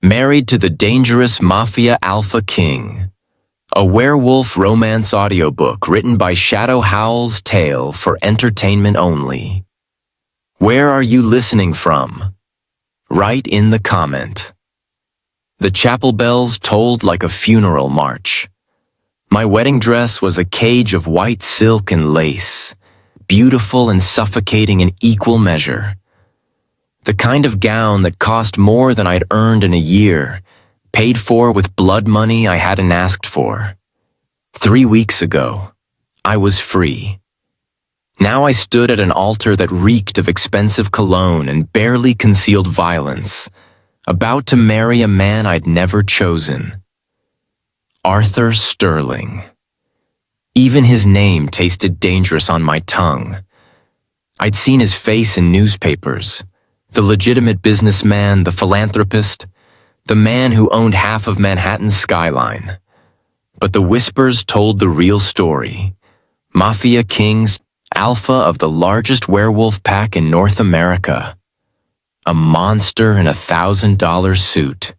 Married to the Dangerous Mafia Alpha King. A werewolf romance audiobook written by Shadow Howl's Tale for entertainment only. Where are you listening from? Write in the comment. The chapel bells tolled like a funeral march. My wedding dress was a cage of white silk and lace, beautiful and suffocating in equal measure. The kind of gown that cost more than I'd earned in a year, paid for with blood money I hadn't asked for. 3 weeks ago, I was free. Now I stood at an altar that reeked of expensive cologne and barely concealed violence, about to marry a man I'd never chosen. Arthur Sterling. Even his name tasted dangerous on my tongue. I'd seen his face in newspapers, the legitimate businessman, the philanthropist, the man who owned half of Manhattan's skyline. But the whispers told the real story. Mafia King's alpha of the largest werewolf pack in North America. A monster in $1,000 suit.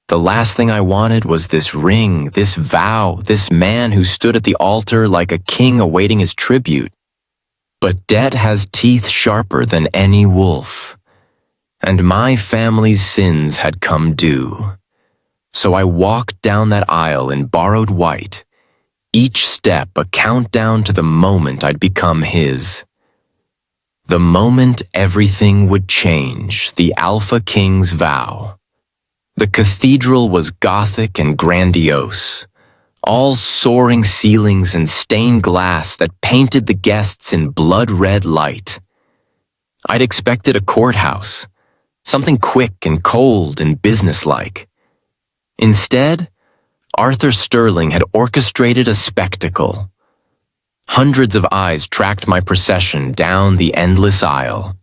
The last thing I wanted was this ring, this vow, this man who stood at the altar like a king awaiting his tribute. But debt has teeth sharper than any wolf. And my family's sins had come due. So I walked down that aisle in borrowed white, each step a countdown to the moment I'd become his. The moment everything would change, the Alpha King's vow. The cathedral was gothic and grandiose, all soaring ceilings and stained glass that painted the guests in blood-red light. I'd expected a courthouse, something quick and cold and businesslike. Instead, Arthur Sterling had orchestrated a spectacle. Hundreds of eyes tracked my procession down the endless aisle.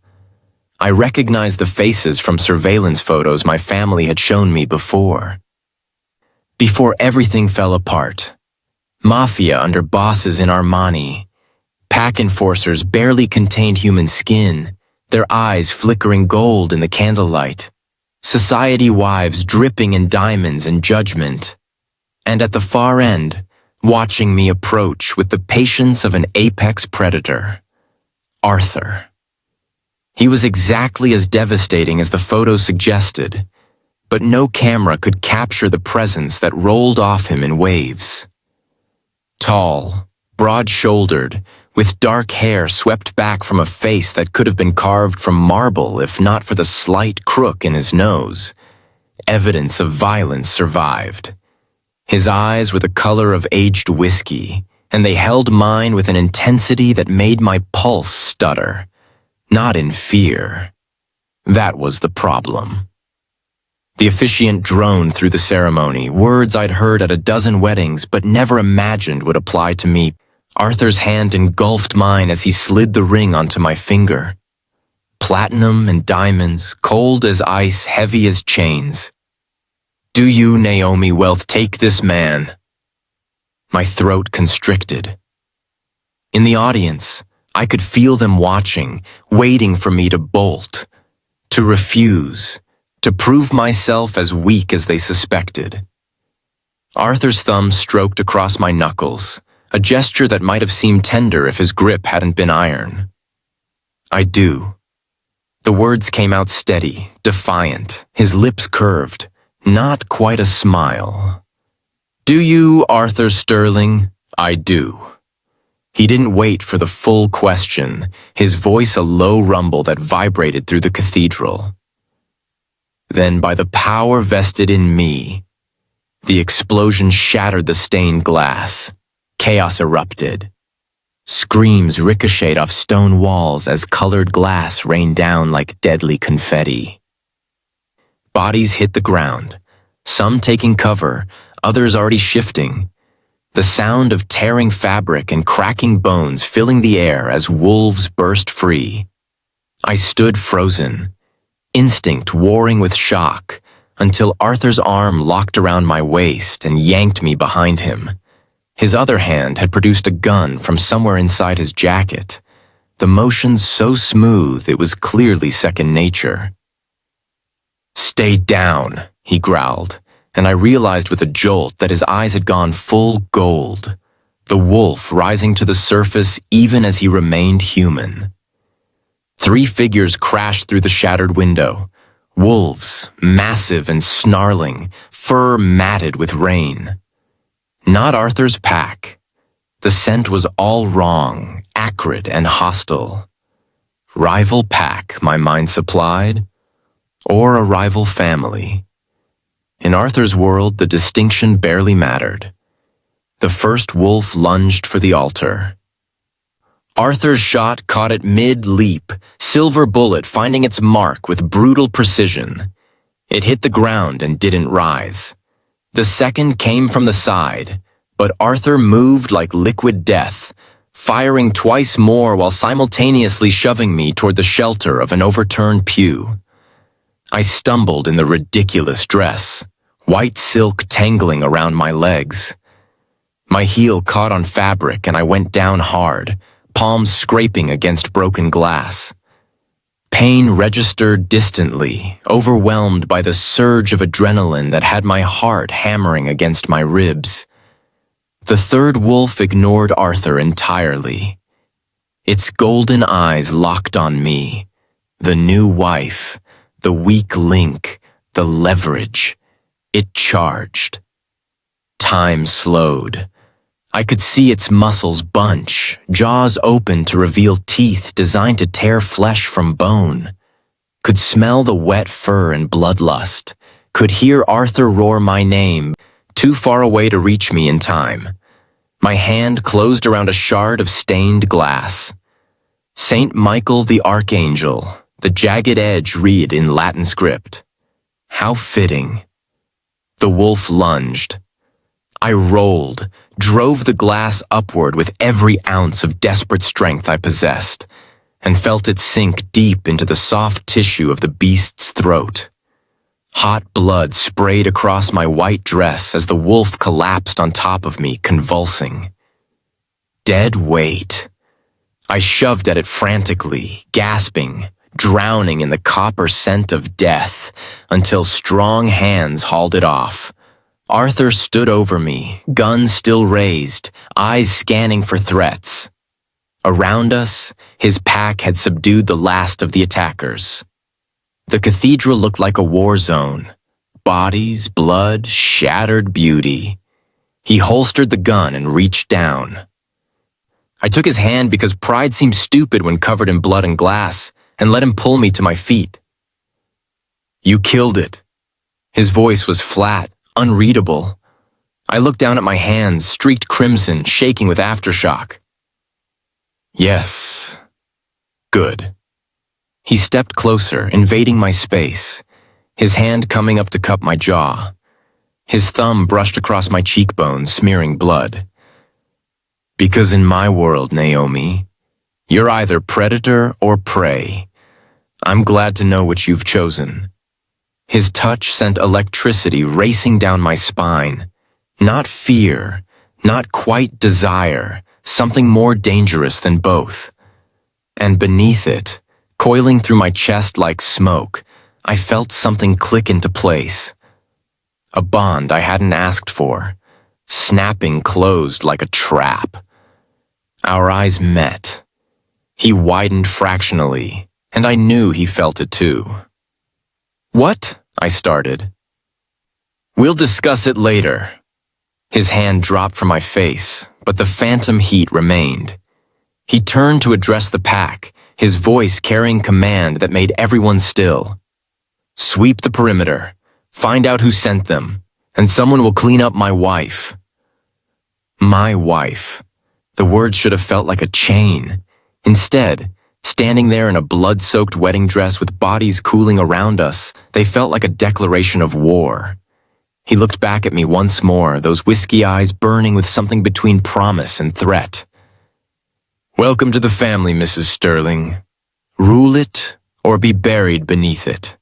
I recognized the faces from surveillance photos my family had shown me before. Before everything fell apart, Mafia under bosses in Armani, pack enforcers barely contained human skin, their eyes flickering gold in the candlelight, society wives dripping in diamonds and judgment, and at the far end, watching me approach with the patience of an apex predator, Arthur. He was exactly as devastating as the photo suggested, but no camera could capture the presence that rolled off him in waves. Tall, broad-shouldered, with dark hair swept back from a face that could have been carved from marble if not for the slight crook in his nose, evidence of violence survived. His eyes were the color of aged whiskey, and they held mine with an intensity that made my pulse stutter. Not in fear. That was the problem. The officiant droned through the ceremony, words I'd heard at a dozen weddings but never imagined would apply to me. Arthur's hand engulfed mine as he slid the ring onto my finger. Platinum and diamonds, cold as ice, heavy as chains. Do you, Naomi Wealth, take this man? My throat constricted. In the audience, I could feel them watching, waiting for me to bolt, to refuse, to prove myself as weak as they suspected. Arthur's thumb stroked across my knuckles, a gesture that might have seemed tender if his grip hadn't been iron. I do. The words came out steady, defiant, his lips curved, not quite a smile. Do you, Arthur Sterling? I do. He didn't wait for the full question, his voice a low rumble that vibrated through the cathedral. Then, by the power vested in me, the explosion shattered the stained glass. Chaos erupted. Screams ricocheted off stone walls as colored glass rained down like deadly confetti. Bodies hit the ground, some taking cover, others already shifting. The sound of tearing fabric and cracking bones filling the air as wolves burst free. I stood frozen, instinct warring with shock, until Arthur's arm locked around my waist and yanked me behind him. His other hand had produced a gun from somewhere inside his jacket, the motion so smooth it was clearly second nature. "Stay down," he growled, and I realized with a jolt that his eyes had gone full gold, the wolf rising to the surface even as he remained human. 3 figures crashed through the shattered window. Wolves, massive and snarling, fur matted with rain. Not Arthur's pack. The scent was all wrong, acrid and hostile. Rival pack, my mind supplied, or a rival family. In Arthur's world, the distinction barely mattered. The first wolf lunged for the altar. Arthur's shot caught it mid-leap, silver bullet finding its mark with brutal precision. It hit the ground and didn't rise. The second came from the side, but Arthur moved like liquid death, firing twice more while simultaneously shoving me toward the shelter of an overturned pew. I stumbled in the ridiculous dress, white silk tangling around my legs. My heel caught on fabric and I went down hard, palms scraping against broken glass. Pain registered distantly, overwhelmed by the surge of adrenaline that had my heart hammering against my ribs. The third wolf ignored Arthur entirely. Its golden eyes locked on me, the new wife, the weak link, the leverage. It charged. Time slowed. I could see its muscles bunch, jaws open to reveal teeth designed to tear flesh from bone. Could smell the wet fur and bloodlust. Could hear Arthur roar my name, too far away to reach me in time. My hand closed around a shard of stained glass. Saint Michael the Archangel, the jagged edge read in Latin script. How fitting. The wolf lunged. I rolled, drove the glass upward with every ounce of desperate strength I possessed, and felt it sink deep into the soft tissue of the beast's throat. Hot blood sprayed across my white dress as the wolf collapsed on top of me, convulsing. Dead weight. I shoved at it frantically, gasping, drowning in the copper scent of death, until strong hands hauled it off. Arthur stood over me, gun still raised, eyes scanning for threats. Around us, his pack had subdued the last of the attackers. The cathedral looked like a war zone. Bodies, blood, shattered beauty. He holstered the gun and reached down. I took his hand because pride seemed stupid when covered in blood and glass, and let him pull me to my feet. "You killed it." His voice was flat, unreadable. I looked down at my hands, streaked crimson, shaking with aftershock. "Yes. Good." He stepped closer, invading my space, his hand coming up to cup my jaw. His thumb brushed across my cheekbones, smearing blood. "Because in my world, Naomi, you're either predator or prey. I'm glad to know which you've chosen." His touch sent electricity racing down my spine. Not fear, not quite desire, something more dangerous than both. And beneath it, coiling through my chest like smoke, I felt something click into place. A bond I hadn't asked for, snapping closed like a trap. Our eyes met. He widened fractionally, and I knew he felt it too. "What?" I started. "We'll discuss it later." His hand dropped from my face, but the phantom heat remained. He turned to address the pack, his voice carrying command that made everyone still. "Sweep the perimeter, find out who sent them, and someone will clean up my wife." My wife. The word should have felt like a chain. Instead, standing there in a blood-soaked wedding dress with bodies cooling around us, they felt like a declaration of war. He looked back at me once more, those whiskey eyes burning with something between promise and threat. "Welcome to the family, Mrs. Sterling. Rule it or be buried beneath it."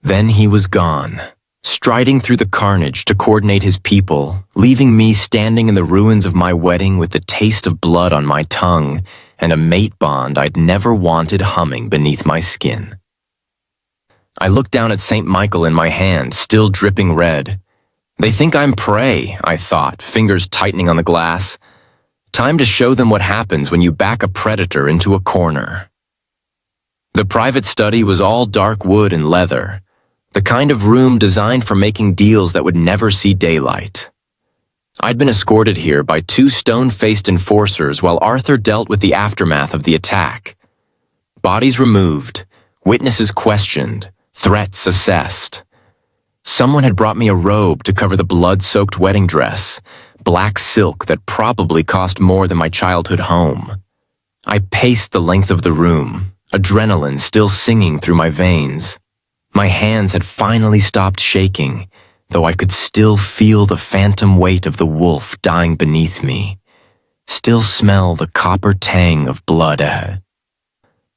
Then he was gone, striding through the carnage to coordinate his people, leaving me standing in the ruins of my wedding with the taste of blood on my tongue and a mate bond I'd never wanted humming beneath my skin. I look down at St. Michael in my hand, still dripping red. They think I'm prey, I thought, fingers tightening on the glass. Time to show them what happens when you back a predator into a corner. The private study was all dark wood and leather, the kind of room designed for making deals that would never see daylight. I'd been escorted here by two stone-faced enforcers while Arthur dealt with the aftermath of the attack. Bodies removed, witnesses questioned, threats assessed. Someone had brought me a robe to cover the blood-soaked wedding dress, black silk that probably cost more than my childhood home. I paced the length of the room, adrenaline still singing through my veins. My hands had finally stopped shaking, though I could still feel the phantom weight of the wolf dying beneath me, still smell the copper tang of blood.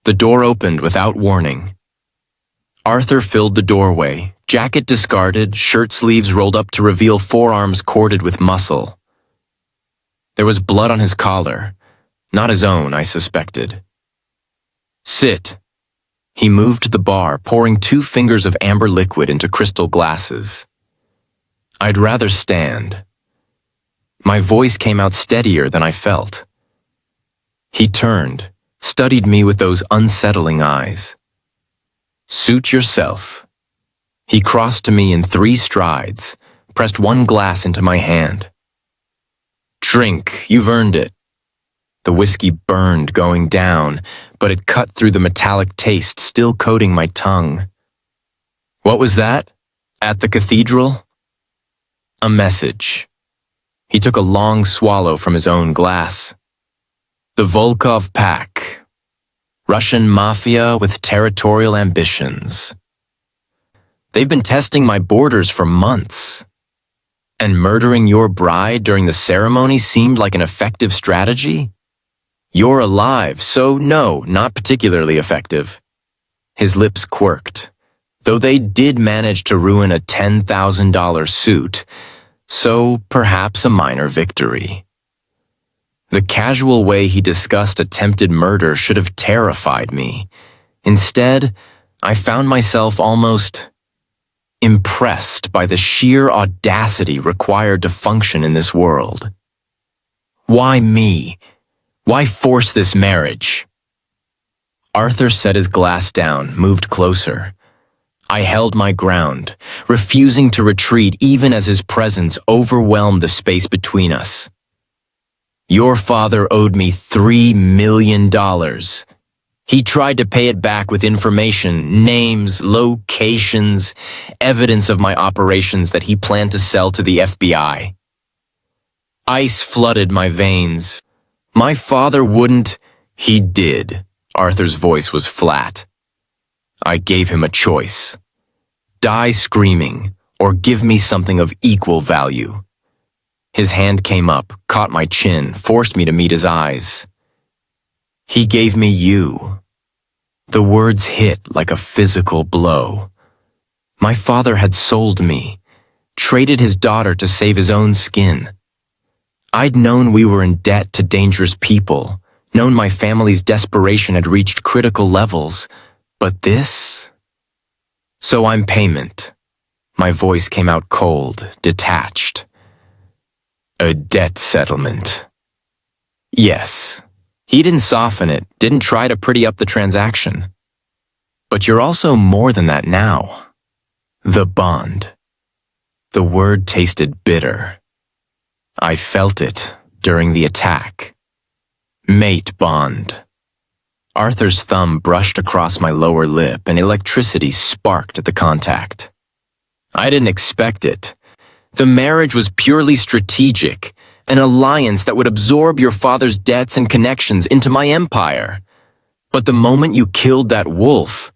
The door opened without warning. Arthur filled the doorway, jacket discarded, shirt sleeves rolled up to reveal forearms corded with muscle. There was blood on his collar, not his own, I suspected. Sit. He moved to the bar, pouring 2 fingers of amber liquid into crystal glasses. I'd rather stand. My voice came out steadier than I felt. He turned, studied me with those unsettling eyes. Suit yourself. He crossed to me in 3 strides, pressed 1 glass into my hand. Drink, you've earned it. The whiskey burned going down, but it cut through the metallic taste still coating my tongue. What was that? At the cathedral? A message. He took a long swallow from his own glass. The Volkov Pack. Russian Mafia with territorial ambitions. They've been testing my borders for months. And murdering your bride during the ceremony seemed like an effective strategy? You're alive, so no, not particularly effective. His lips quirked, though they did manage to ruin a $10,000 suit, so perhaps a minor victory. The casual way he discussed attempted murder should have terrified me. Instead, I found myself almost impressed by the sheer audacity required to function in this world. Why me? Why force this marriage? Arthur set his glass down, moved closer. I held my ground, refusing to retreat even as his presence overwhelmed the space between us. Your father owed me $3 million. He tried to pay it back with information, names, locations, evidence of my operations that he planned to sell to the FBI. Ice flooded my veins. My father wouldn't. He did. Arthur's voice was flat. I gave him a choice. Die screaming, or give me something of equal value. His hand came up, caught my chin, forced me to meet his eyes. He gave me you. The words hit like a physical blow. My father had sold me, traded his daughter to save his own skin. I'd known we were in debt to dangerous people, known my family's desperation had reached critical levels, but this? So I'm payment. My voice came out cold, detached. A debt settlement. Yes. He didn't soften it, didn't try to pretty up the transaction. But you're also more than that now. The bond. The word tasted bitter. I felt it during the attack. Mate bond. Arthur's thumb brushed across my lower lip and electricity sparked at the contact. I didn't expect it. The marriage was purely strategic, an alliance that would absorb your father's debts and connections into my empire. But the moment you killed that wolf,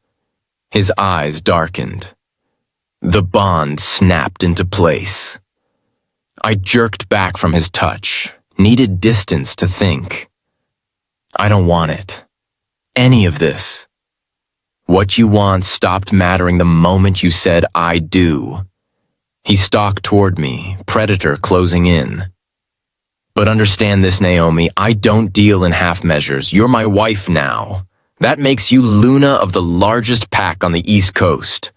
his eyes darkened. The bond snapped into place. I jerked back from his touch, needed distance to think. I don't want it. Any of this. What you want stopped mattering the moment you said, I do. He stalked toward me, predator closing in. But understand this, Naomi, I don't deal in half measures. You're my wife now. That makes you Luna of the largest pack on the East Coast.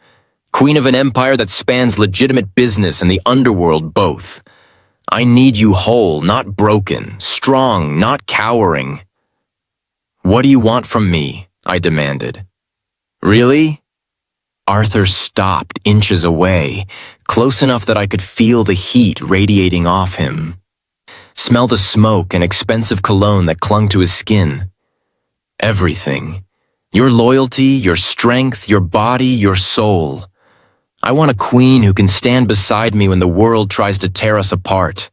Queen of an empire that spans legitimate business and the underworld both. I need you whole, not broken, strong, not cowering. What do you want from me? I demanded. Really? Arthur stopped inches away, close enough that I could feel the heat radiating off him. Smell the smoke and expensive cologne that clung to his skin. Everything. Your loyalty, your strength, your body, your soul. I want a queen who can stand beside me when the world tries to tear us apart.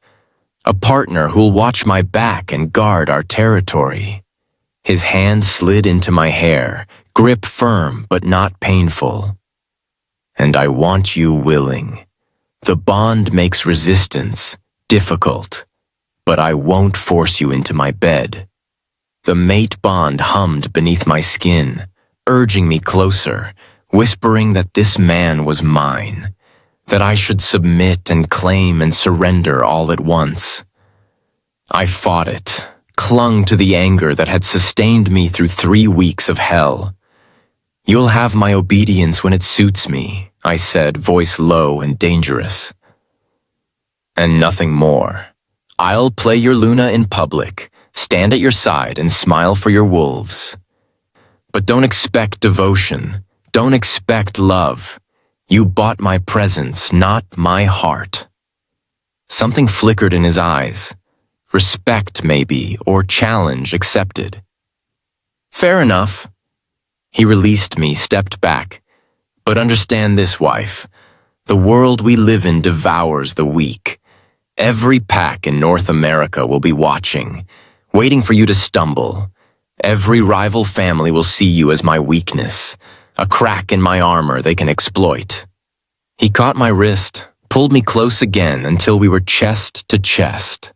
A partner who'll watch my back and guard our territory. His hand slid into my hair, grip firm but not painful. And I want you willing. The bond makes resistance difficult, but I won't force you into my bed. The mate bond hummed beneath my skin, urging me closer, whispering that this man was mine, that I should submit and claim and surrender all at once. I fought it, clung to the anger that had sustained me through 3 weeks of hell. You'll have my obedience when it suits me, I said, voice low and dangerous. And nothing more. I'll play your Luna in public, stand at your side and smile for your wolves. But don't expect devotion. Don't expect love. You bought my presence, not my heart. Something flickered in his eyes. Respect, maybe, or challenge accepted. Fair enough. He released me, stepped back. But understand this, wife. The world we live in devours the weak. Every pack in North America will be watching, waiting for you to stumble. Every rival family will see you as my weakness, a crack in my armor they can exploit. He caught my wrist, pulled me close again until we were chest to chest.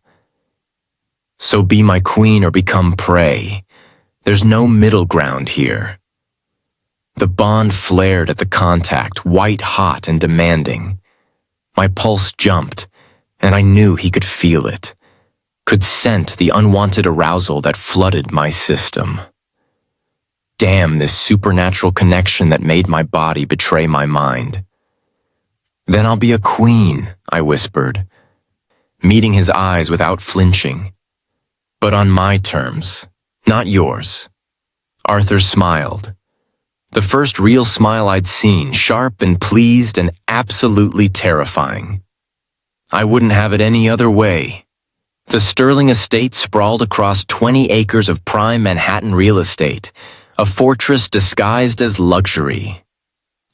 So be my queen or become prey. There's no middle ground here. The bond flared at the contact, white hot and demanding. My pulse jumped, and I knew he could feel it, could scent the unwanted arousal that flooded my system. Damn this supernatural connection that made my body betray my mind. Then I'll be a queen, I whispered, meeting his eyes without flinching. But on my terms, not yours. Arthur smiled. The first real smile I'd seen, sharp and pleased and absolutely terrifying. I wouldn't have it any other way. The Sterling estate sprawled across 20 acres of prime Manhattan real estate, a fortress disguised as luxury.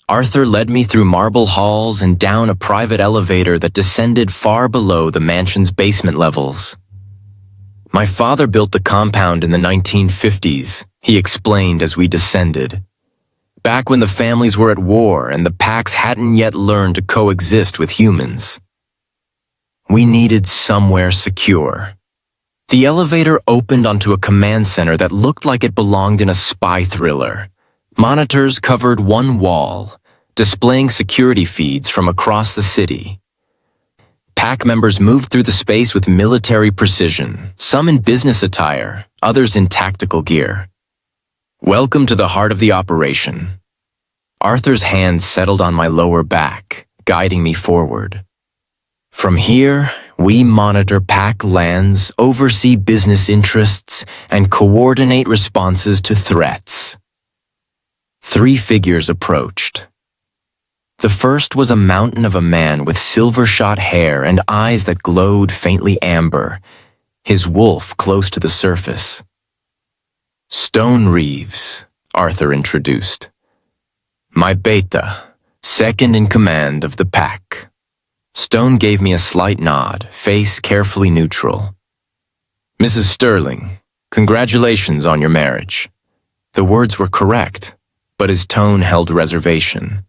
Arthur led me through marble halls and down a private elevator that descended far below the mansion's basement levels. My father built the compound in the 1950s, he explained as we descended. Back when the families were at war and the packs hadn't yet learned to coexist with humans. We needed somewhere secure. The elevator opened onto a command center that looked like it belonged in a spy thriller. Monitors covered one wall, displaying security feeds from across the city. Pack members moved through the space with military precision, some in business attire, others in tactical gear. Welcome to the heart of the operation. Arthur's hand settled on my lower back, guiding me forward. From here, we monitor pack lands, oversee business interests, and coordinate responses to threats. 3 figures approached. The first was a mountain of a man with silver-shot hair and eyes that glowed faintly amber, his wolf close to the surface. Stone Reeves, Arthur introduced. My beta, second in command of the pack. Stone gave me a slight nod, face carefully neutral. Mrs. Sterling, congratulations on your marriage. The words were correct, but his tone held reservation.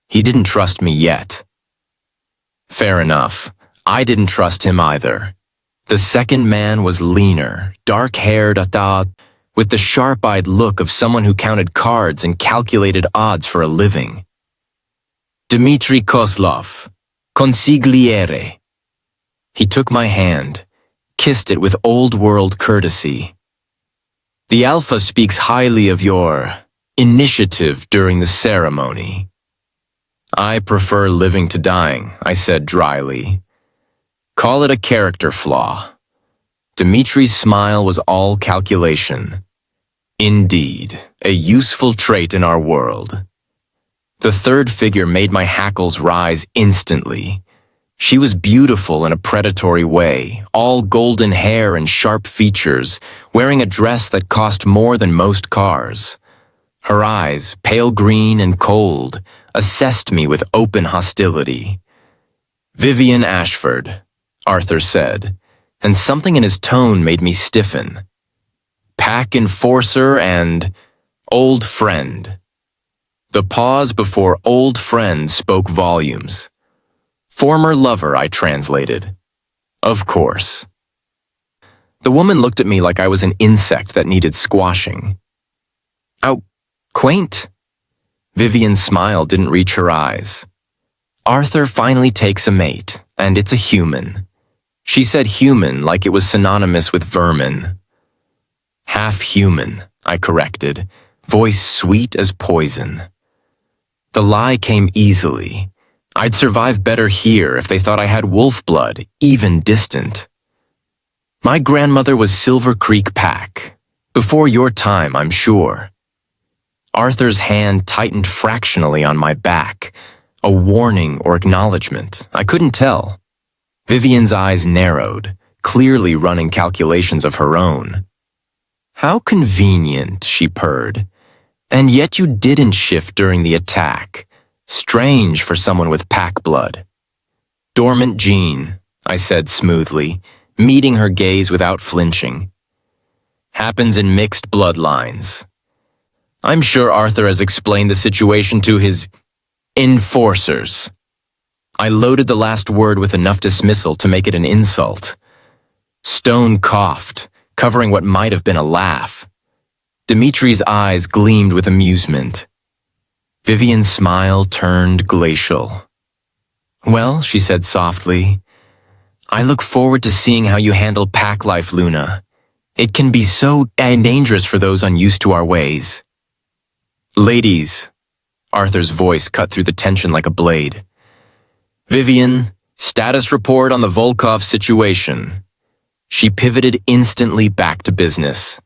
He didn't trust me yet. Fair enough. I didn't trust him either. The second man was leaner, dark-haired, with the sharp-eyed look of someone who counted cards and calculated odds for a living. Dmitri Kozlov, consigliere. He took my hand, kissed it with old-world courtesy. The Alpha speaks highly of your initiative during the ceremony. I prefer living to dying, I said dryly. Call it a character flaw. Dimitri's smile was all calculation. Indeed, a useful trait in our world. The third figure made my hackles rise instantly. She was beautiful in a predatory way, all golden hair and sharp features, wearing a dress that cost more than most cars. Her eyes, pale green and cold, assessed me with open hostility. "Vivian Ashford," Arthur said, and something in his tone made me stiffen. "Pack enforcer and old friend." The pause before old friend spoke volumes. "Former lover," I translated. "Of course." The woman looked at me like I was an insect that needed squashing. "How quaint." Vivian's smile didn't reach her eyes. "Arthur finally takes a mate, and it's a human." She said human like it was synonymous with vermin. "Half human," I corrected, voice sweet as poison. The lie came easily. I'd survive better here if they thought I had wolf blood, even distant. "My grandmother was Silver Creek Pack. Before your time, I'm sure." Arthur's hand tightened fractionally on my back. A warning or acknowledgement, I couldn't tell. Vivian's eyes narrowed, clearly running calculations of her own. "How convenient," she purred. "And yet you didn't shift during the attack. Strange for someone with pack blood." "Dormant gene," I said smoothly, meeting her gaze without flinching. "Happens in mixed bloodlines." I'm sure Arthur has explained the situation to his enforcers. I loaded the last word with enough dismissal to make it an insult. Stone coughed, covering what might have been a laugh. Dimitri's eyes gleamed with amusement. Vivian's smile turned glacial. "Well," she said softly, "I look forward to seeing how you handle pack life, Luna. It can be so dangerous for those unused to our ways." "Ladies," Arthur's voice cut through the tension like a blade. "Vivian, status report on the Volkov situation." She pivoted instantly back to business.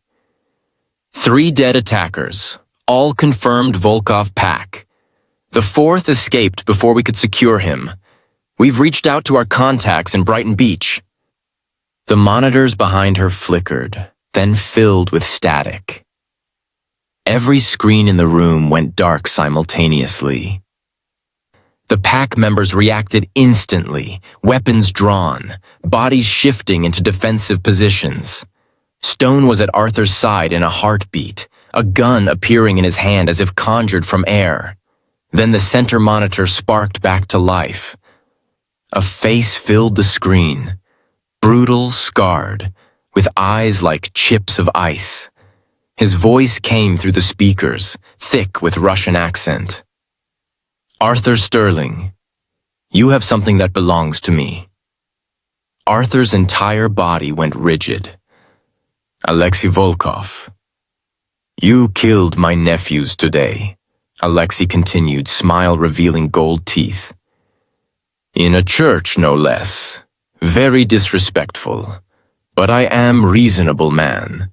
3 dead attackers, all confirmed Volkov pack. The 4th escaped before we could secure him. We've reached out to our contacts in Brighton Beach. The monitors behind her flickered, then filled with static. Every screen in the room went dark simultaneously. The pack members reacted instantly, weapons drawn, bodies shifting into defensive positions. Stone was at Arthur's side in a heartbeat, a gun appearing in his hand as if conjured from air. Then the center monitor sparked back to life. A face filled the screen, brutal, scarred, with eyes like chips of ice. His voice came through the speakers, thick with Russian accent. "Arthur Sterling, you have something that belongs to me." Arthur's entire body went rigid. "Alexei Volkov, you killed my nephews today," Alexei continued, smile revealing gold teeth. "In a church, no less. Very disrespectful. But I am reasonable man.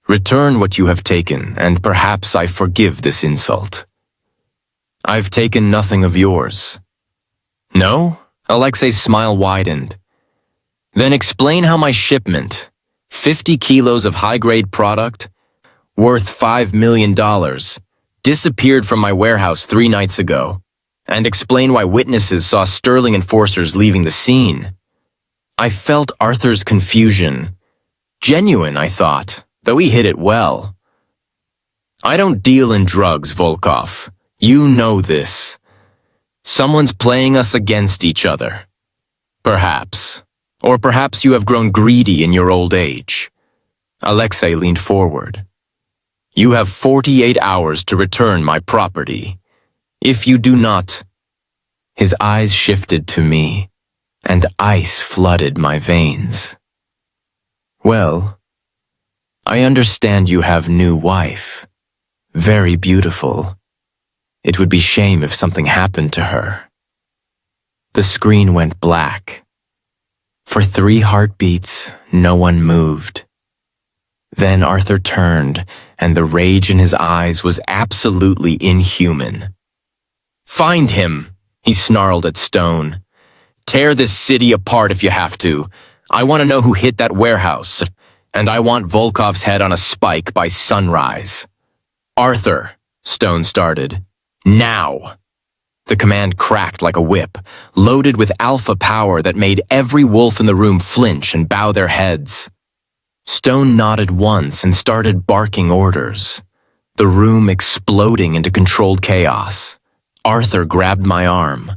Return what you have taken, and perhaps I forgive this insult." "I've taken nothing of yours." "No?" Alexei's smile widened. "Then explain how my shipment, 50 kilos of high-grade product, worth $5 million, disappeared from my warehouse 3 nights ago, and explain why witnesses saw Sterling enforcers leaving the scene." I felt Arthur's confusion. Genuine, I thought, though he hid it well. "I don't deal in drugs, Volkov. You know this. Someone's playing us against each other. Perhaps. Or perhaps you have grown greedy in your old age." Alexei leaned forward. "You have 48 hours to return my property. If you do not..." His eyes shifted to me, and ice flooded my veins. "Well, I understand you have new wife. Very beautiful. It would be shame if something happened to her. The screen went black. For 3 heartbeats, no one moved. Then Arthur turned, and the rage in his eyes was absolutely inhuman. "Find him," he snarled at Stone. "Tear this city apart if you have to. I want to know who hit that warehouse, and I want Volkov's head on a spike by sunrise." "Arthur," Stone started. "Now!" The command cracked like a whip, loaded with alpha power that made every wolf in the room flinch and bow their heads. Stone nodded once and started barking orders, the room exploding into controlled chaos. Arthur grabbed my arm,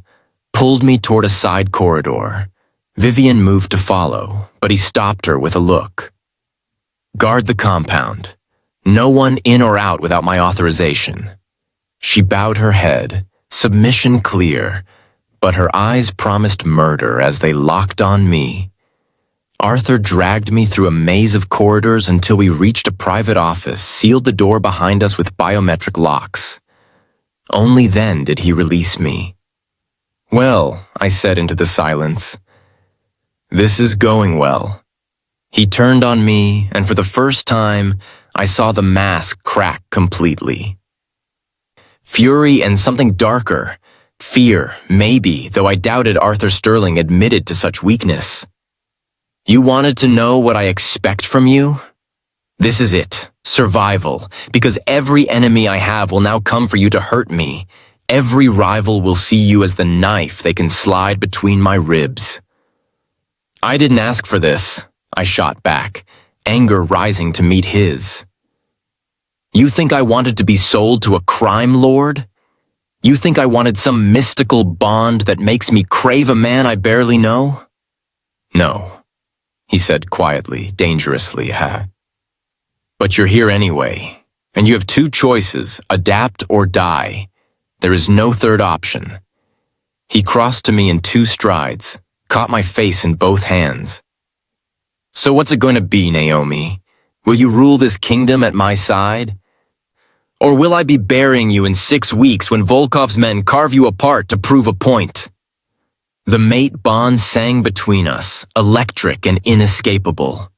pulled me toward a side corridor. Vivian moved to follow, but he stopped her with a look. "Guard the compound. No one in or out without my authorization." She bowed her head, submission clear, but her eyes promised murder as they locked on me. Arthur dragged me through a maze of corridors until we reached a private office, sealed the door behind us with biometric locks. Only then did he release me. "Well," I said into the silence, "this is going well." He turned on me, and for the first time, I saw the mask crack completely. Fury and something darker. Fear, maybe, though I doubted Arthur Sterling admitted to such weakness. "You wanted to know what I expect from you? This is it. Survival. Because every enemy I have will now come for you to hurt me. Every rival will see you as the knife they can slide between my ribs." "I didn't ask for this," I shot back, anger rising to meet his. "You think I wanted to be sold to a crime lord? You think I wanted some mystical bond that makes me crave a man I barely know?" "No," he said quietly, dangerously, "But you're here anyway, and you have 2 choices, adapt or die. There is no third option." He crossed to me in 2 strides, caught my face in both hands. "So what's it going to be, Naomi? Will you rule this kingdom at my side? Or will I be burying you in 6 weeks when Volkov's men carve you apart to prove a point?" The mate bond sang between us, electric and inescapable.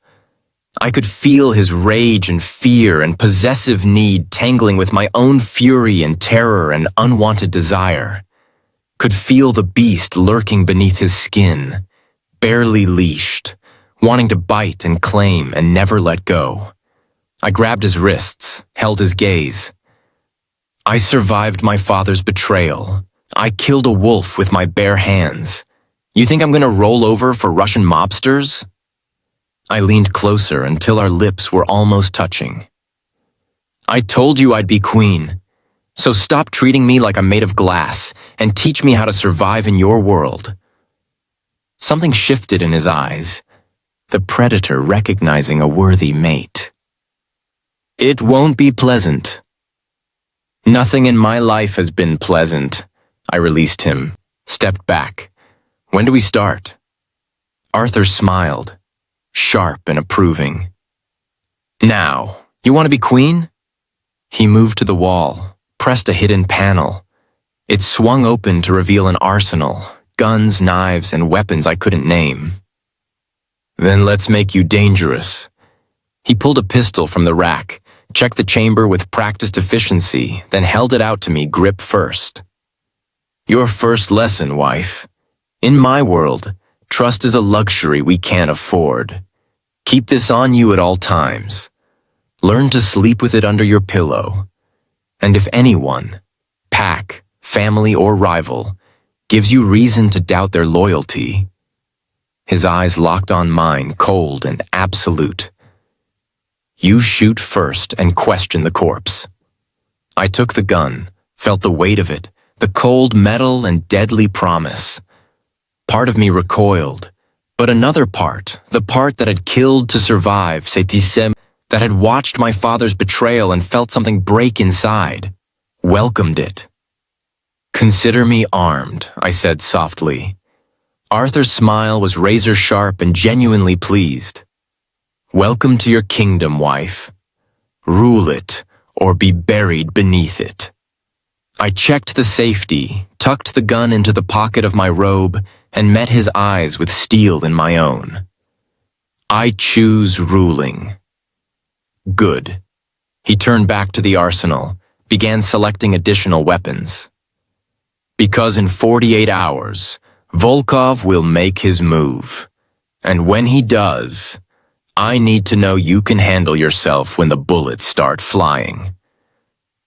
I could feel his rage and fear and possessive need tangling with my own fury and terror and unwanted desire. Could feel the beast lurking beneath his skin, barely leashed, wanting to bite and claim and never let go. I grabbed his wrists, held his gaze. "I survived my father's betrayal. I killed a wolf with my bare hands. You think I'm going to roll over for Russian mobsters?" I leaned closer until our lips were almost touching. "I told you I'd be queen. So stop treating me like I'm made of glass and teach me how to survive in your world." Something shifted in his eyes, the predator recognizing a worthy mate. "It won't be pleasant." "Nothing in my life has been pleasant." I released him, stepped back. "When do we start?" Arthur smiled, sharp and approving. "Now, you want to be queen?" He moved to the wall, pressed a hidden panel. It swung open to reveal an arsenal, guns, knives, and weapons I couldn't name. "Then let's make you dangerous." He pulled a pistol from the rack, checked the chamber with practiced efficiency, then held it out to me grip first. "Your first lesson, wife. In my world, trust is a luxury we can't afford. Keep this on you at all times. Learn to sleep with it under your pillow. And if anyone, pack, family, or rival, gives you reason to doubt their loyalty..." His eyes locked on mine, cold and absolute. "You shoot first and question the corpse." I took the gun, felt the weight of it, the cold metal and deadly promise. Part of me recoiled, but another part, the part that had killed to survive, that had watched my father's betrayal and felt something break inside, welcomed it. "Consider me armed," I said softly. Arthur's smile was razor-sharp and genuinely pleased. Welcome to your kingdom, wife. Rule it, or be buried beneath it. I checked the safety, tucked the gun into the pocket of my robe, and met his eyes with steel in my own. I choose ruling. Good. He turned back to the arsenal, began selecting additional weapons. Because in 48 hours, Volkov will make his move. And when he does, I need to know you can handle yourself when the bullets start flying.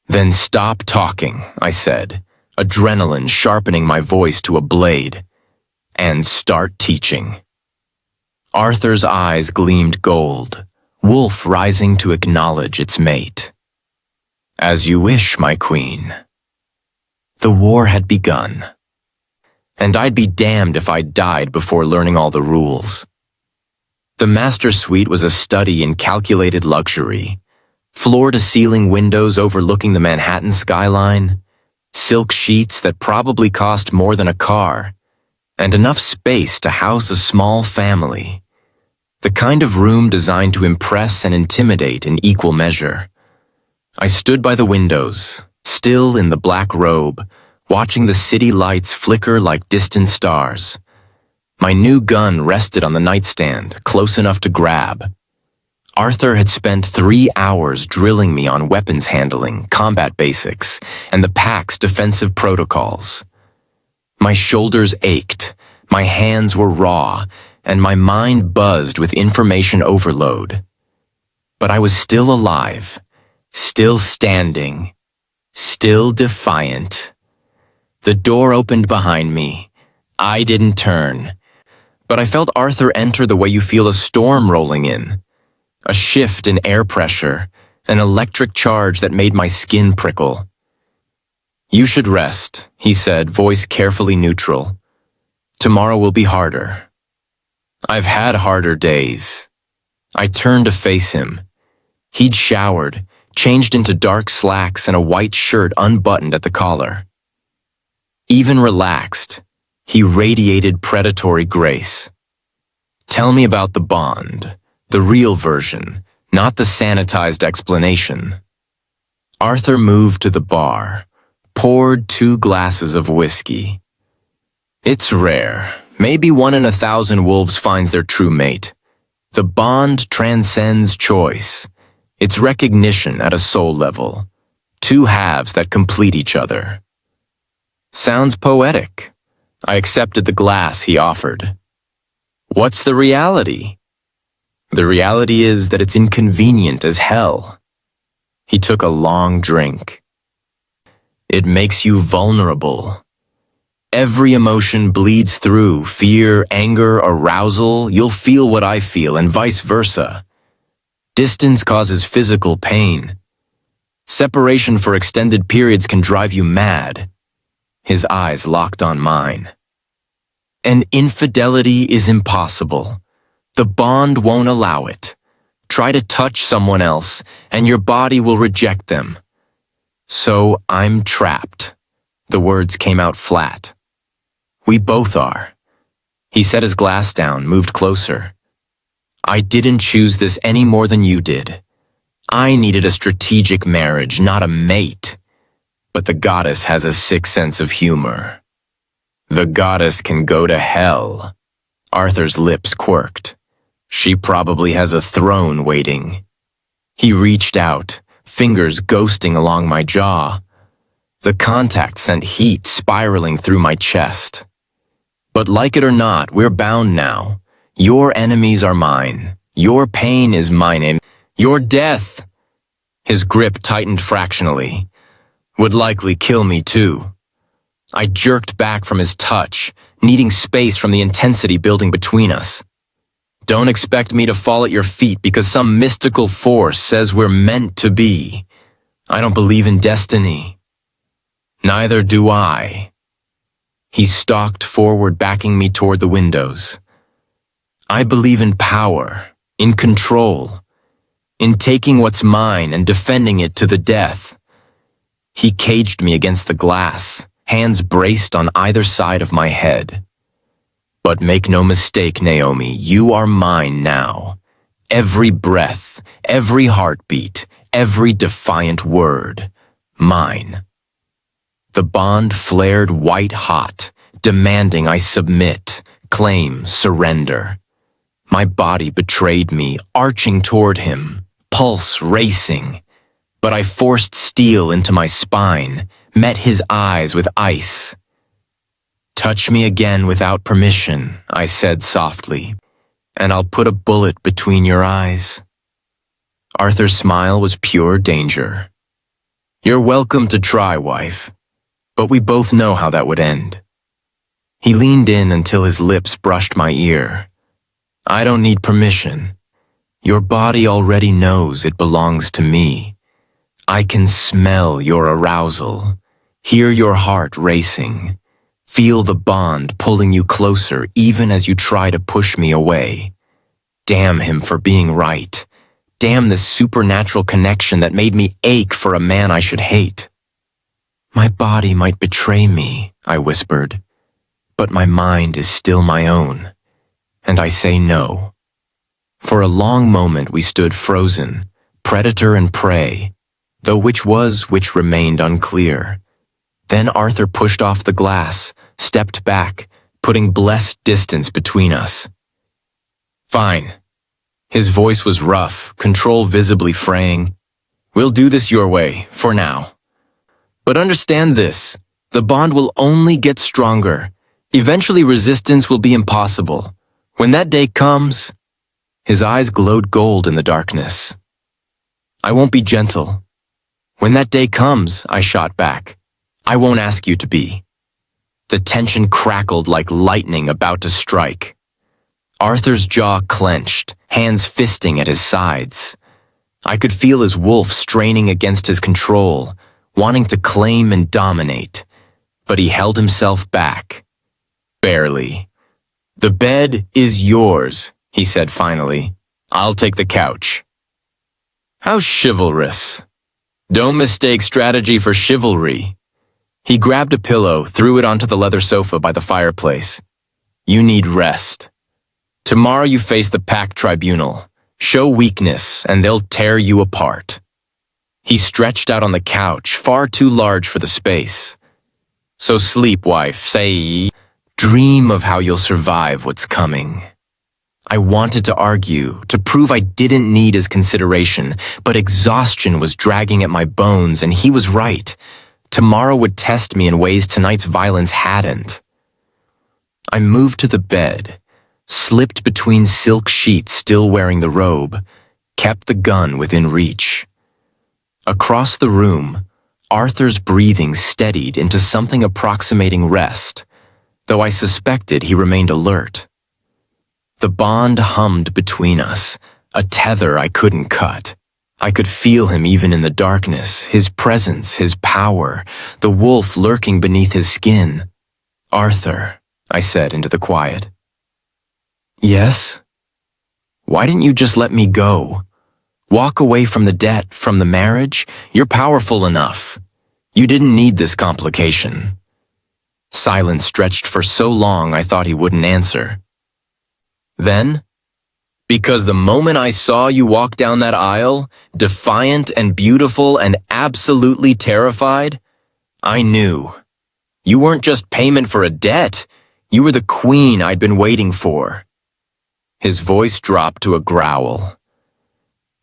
Then stop talking, I said, adrenaline sharpening my voice to a blade, and start teaching. Arthur's eyes gleamed gold, wolf rising to acknowledge its mate. As you wish, my queen. The war had begun. And I'd be damned if I died before learning all the rules. The master suite was a study in calculated luxury. Floor-to-ceiling windows overlooking the Manhattan skyline, silk sheets that probably cost more than a car, and enough space to house a small family. The kind of room designed to impress and intimidate in equal measure. I stood by the windows, still in the black robe, watching the city lights flicker like distant stars. My new gun rested on the nightstand, close enough to grab. Arthur had spent 3 hours drilling me on weapons handling, combat basics, and the pack's defensive protocols. My shoulders ached, my hands were raw, and my mind buzzed with information overload. But I was still alive, still standing, still defiant. The door opened behind me. I didn't turn. But I felt Arthur enter the way you feel a storm rolling in. A shift in air pressure, an electric charge that made my skin prickle. You should rest, he said, voice carefully neutral. Tomorrow will be harder. I've had harder days. I turned to face him. He'd showered, changed into dark slacks and a white shirt unbuttoned at the collar. Even relaxed, he radiated predatory grace. Tell me about the bond, the real version, not the sanitized explanation. Arthur moved to the bar, poured 2 glasses of whiskey. It's rare. Maybe 1 in 1,000 wolves finds their true mate. The bond transcends choice. It's recognition at a soul level. 2 halves that complete each other. Sounds poetic. I accepted the glass he offered. What's the reality? The reality is that it's inconvenient as hell. He took a long drink. It makes you vulnerable. Every emotion bleeds through, fear, anger, arousal. You'll feel what I feel and vice versa. Distance causes physical pain. Separation for extended periods can drive you mad. His eyes locked on mine. And infidelity is impossible. The bond won't allow it. Try to touch someone else, and your body will reject them. So I'm trapped. The words came out flat. We both are. He set his glass down, moved closer. I didn't choose this any more than you did. I needed a strategic marriage, not a mate. But the goddess has a sick sense of humor. The goddess can go to hell. Arthur's lips quirked. She probably has a throne waiting. He reached out, fingers ghosting along my jaw. The contact sent heat spiraling through my chest. But like it or not, we're bound now. Your enemies are mine. Your pain is mine, and your death, his grip tightened fractionally, would likely kill me too. I jerked back from his touch, needing space from the intensity building between us. Don't expect me to fall at your feet because some mystical force says we're meant to be. I don't believe in destiny. Neither do I. He stalked forward, backing me toward the windows. I believe in power, in control, in taking what's mine and defending it to the death. He caged me against the glass, hands braced on either side of my head. But make no mistake, Naomi, you are mine now, Every breath, every heartbeat, every defiant word. Mine. The bond flared white hot, demanding I submit, claim, surrender. My body betrayed me, arching toward him, pulse racing. But I forced steel into my spine, met his eyes with ice. "Touch me again without permission," I said softly, "and I'll put a bullet between your eyes." Arthur's smile was pure danger. "You're welcome to try, wife, but we both know how that would end." He leaned in until his lips brushed my ear. "I don't need permission. Your body already knows it belongs to me. I can smell your arousal, hear your heart racing, feel the bond pulling you closer even as you try to push me away. Damn him for being right. Damn this supernatural connection that made me ache for a man I should hate." "My body might betray me," I whispered, "but my mind is still my own, and I say no." For a long moment we stood frozen, predator and prey, though which was which remained unclear. Then Arthur pushed off the glass, stepped back, putting blessed distance between us. "Fine." His voice was rough, control visibly fraying. "We'll do this your way, for now. But understand this, the bond will only get stronger. Eventually resistance will be impossible. When that day comes..." His eyes glowed gold in the darkness. "I won't be gentle. When that day comes," I shot back, "I won't ask you to be." The tension crackled like lightning about to strike. Arthur's jaw clenched, hands fisting at his sides. I could feel his wolf straining against his control, wanting to claim and dominate, but he held himself back. Barely. "The bed is yours," he said finally. "I'll take the couch." How chivalrous. Don't mistake strategy for chivalry. He grabbed a pillow, threw it onto the leather sofa by the fireplace. "You need rest. Tomorrow you face the pack tribunal. Show weakness, and they'll tear you apart." He stretched out on the couch, far too large for the space. "So sleep, wife, say, dream of how you'll survive what's coming." I wanted to argue, to prove I didn't need his consideration, but exhaustion was dragging at my bones, and he was right. Tomorrow would test me in ways tonight's violence hadn't. I moved to the bed, slipped between silk sheets still wearing the robe, kept the gun within reach. Across the room, Arthur's breathing steadied into something approximating rest, though I suspected he remained alert. The bond hummed between us, a tether I couldn't cut. I could feel him even in the darkness, his presence, his power, the wolf lurking beneath his skin. "Arthur," I said into the quiet. "Yes?" "Why didn't you just let me go? Walk away from the debt, from the marriage? You're powerful enough. You didn't need this complication." Silence stretched for so long I thought he wouldn't answer. Then, "Because the moment I saw you walk down that aisle, defiant and beautiful and absolutely terrified, I knew. You weren't just payment for a debt. You were the queen I'd been waiting for." His voice dropped to a growl.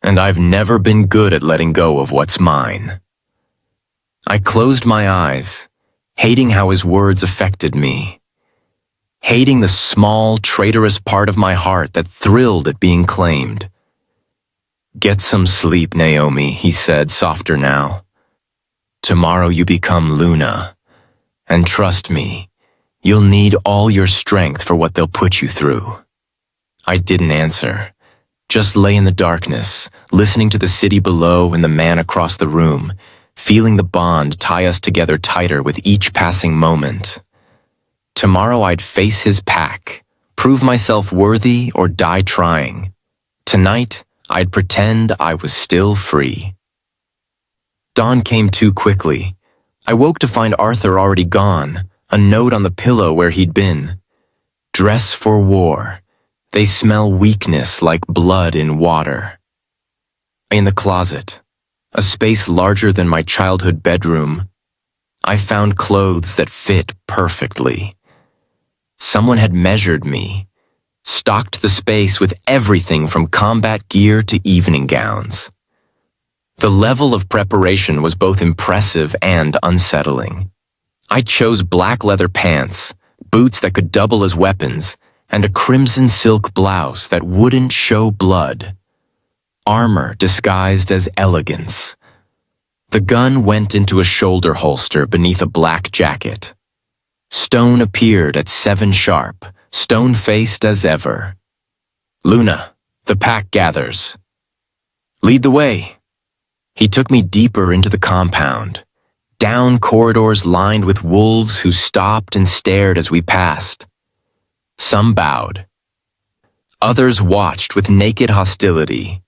"And I've never been good at letting go of what's mine." I closed my eyes, hating how his words affected me. Hating the small, traitorous part of my heart that thrilled at being claimed. "Get some sleep, Naomi," he said, softer now. "Tomorrow you become Luna. And trust me, you'll need all your strength for what they'll put you through." I didn't answer, just lay in the darkness, listening to the city below and the man across the room, feeling the bond tie us together tighter with each passing moment. Tomorrow I'd face his pack, prove myself worthy or die trying. Tonight, I'd pretend I was still free. Dawn came too quickly. I woke to find Arthur already gone, a note on the pillow where he'd been. "Dress for war. They smell weakness like blood in water. In the closet, a space larger than my childhood bedroom, I found clothes that fit perfectly. Someone had measured me, stocked the space with everything from combat gear to evening gowns. The level of preparation was both impressive and unsettling. I chose black leather pants, boots that could double as weapons, and a crimson silk blouse that wouldn't show blood. Armor disguised as elegance. The gun went into a shoulder holster beneath a black jacket. Stone appeared at 7 sharp, stone-faced as ever. "Luna, the pack gathers. Lead the way." He took me deeper into the compound, down corridors lined with wolves who stopped and stared as we passed. Some bowed. Others watched with naked hostility.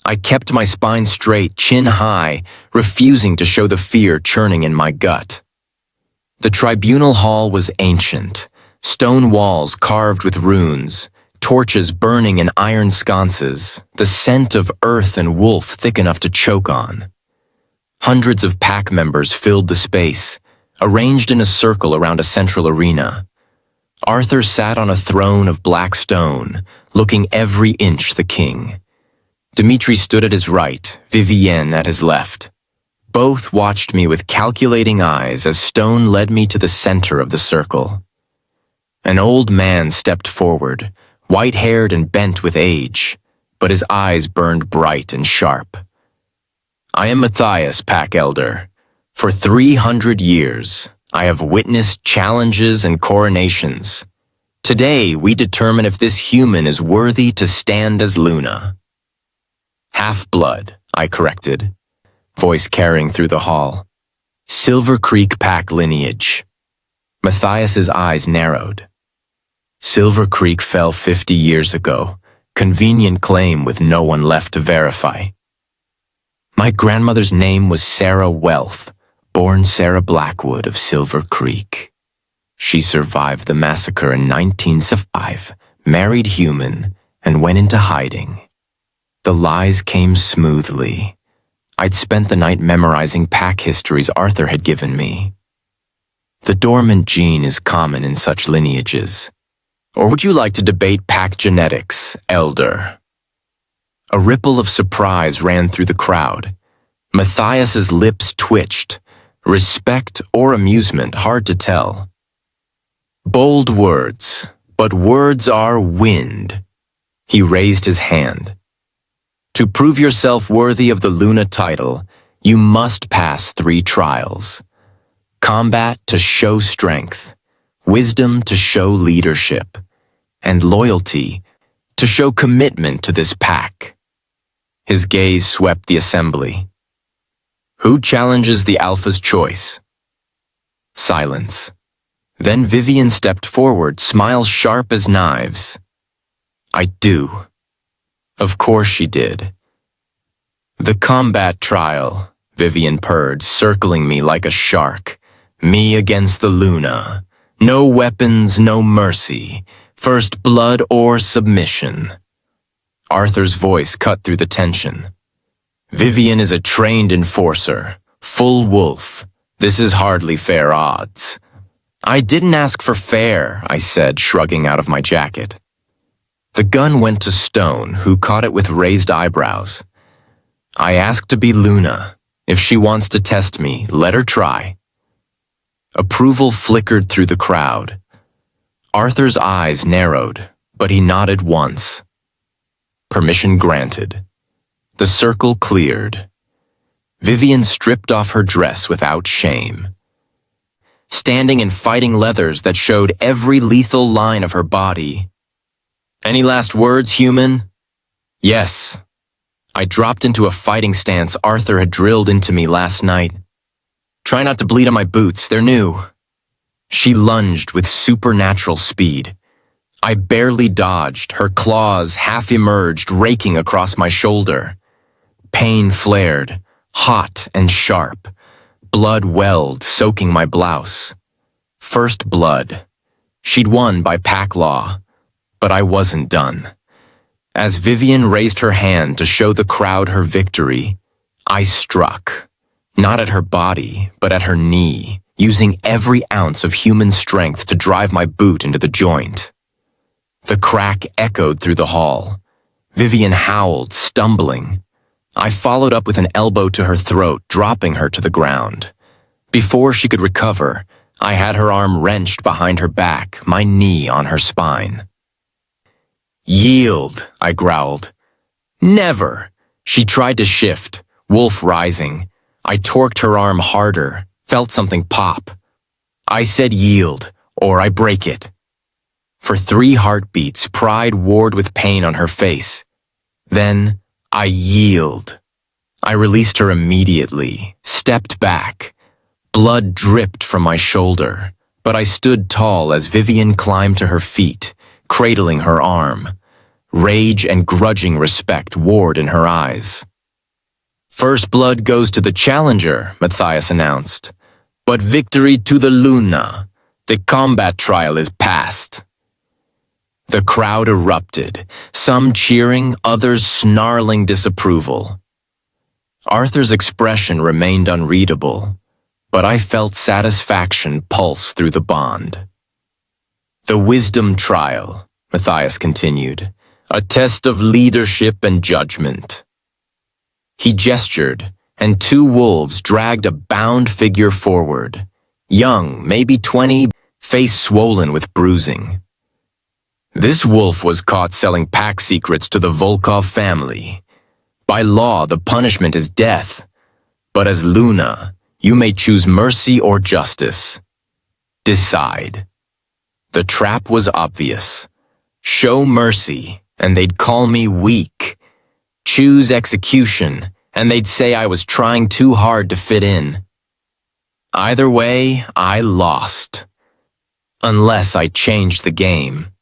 I kept my spine straight, chin high, refusing to show the fear churning in my gut. The tribunal hall was ancient, stone walls carved with runes, torches burning in iron sconces, the scent of earth and wolf thick enough to choke on. Hundreds of pack members filled the space, arranged in a circle around a central arena. Arthur sat on a throne of black stone, looking every inch the king. Dimitri stood at his right, Vivienne at his left. Both watched me with calculating eyes as Stone led me to the center of the circle. An old man stepped forward, white-haired and bent with age, but his eyes burned bright and sharp. "I am Matthias, Pack Elder. For 300 years, I have witnessed challenges and coronations. Today, we determine if this human is worthy to stand as Luna." "Half-blood," I corrected, voice carrying through the hall. "Silver Creek Pack lineage." Matthias's eyes narrowed. "Silver Creek fell 50 years ago. Convenient claim with no one left to verify." "My grandmother's name was Sarah Wealth, born Sarah Blackwood of Silver Creek. She survived the massacre in 1975, married human, and went into hiding. The lies came smoothly. I'd spent the night memorizing pack histories Arthur had given me. The dormant gene is common in such lineages. Or would you like to debate pack genetics, Elder?" A ripple of surprise ran through the crowd. Matthias's lips twitched. Respect or amusement, hard to tell. "Bold words, but words are wind." He raised his hand. "To prove yourself worthy of the Luna title, you must pass 3 trials. Combat to show strength, wisdom to show leadership, and loyalty to show commitment to this pack." His gaze swept the assembly. "Who challenges the Alpha's choice?" Silence. Then Vivian stepped forward, smiles sharp as knives. "I do." Of course she did. "The combat trial," Vivian purred, circling me like a shark. "Me against the Luna. No weapons, no mercy. First blood or submission." Arthur's voice cut through the tension. "Vivian is a trained enforcer, full wolf. This is hardly fair odds." "I didn't ask for fair," I said, shrugging out of my jacket. The gun went to Stone, who caught it with raised eyebrows. "I asked to be Luna. If she wants to test me, let her try." Approval flickered through the crowd. Arthur's eyes narrowed, but he nodded once. Permission granted. The circle cleared. Vivian stripped off her dress without shame. Standing in fighting leathers that showed every lethal line of her body. "Any last words, human?" "Yes." I dropped into a fighting stance Arthur had drilled into me last night. "Try not to bleed on my boots, they're new." She lunged with supernatural speed. I barely dodged, her claws half emerged, raking across my shoulder. Pain flared, hot and sharp. Blood welled, soaking my blouse. First blood. She'd won by pack law. But I wasn't done. As Vivian raised her hand to show the crowd her victory, I struck, not at her body, but at her knee, using every ounce of human strength to drive my boot into the joint. The crack echoed through the hall. Vivian howled, stumbling. I followed up with an elbow to her throat, dropping her to the ground. Before she could recover, I had her arm wrenched behind her back, my knee on her spine. "Yield," I growled. "Never." She tried to shift, wolf rising. I torqued her arm harder, felt something pop. I said yield, or I break it. For 3 heartbeats, pride warred with pain on her face. Then, I yield. I released her immediately, stepped back. Blood dripped from my shoulder, but I stood tall as Vivian climbed to her feet, cradling her arm. Rage and grudging respect warred in her eyes. "First blood goes to the challenger," Matthias announced. "But victory to the Luna. The combat trial is past." The crowd erupted, some cheering, others snarling disapproval. Arthur's expression remained unreadable, but I felt satisfaction pulse through the bond. "The wisdom trial," Matthias continued, "a test of leadership and judgment." He gestured, and 2 wolves dragged a bound figure forward, young, maybe 20, face swollen with bruising. This wolf was caught selling pack secrets to the Volkov family. By law, the punishment is death, but as Luna, you may choose mercy or justice. Decide. The trap was obvious. Show mercy, and they'd call me weak. Choose execution, and they'd say I was trying too hard to fit in. Either way, I lost. Unless I changed the game.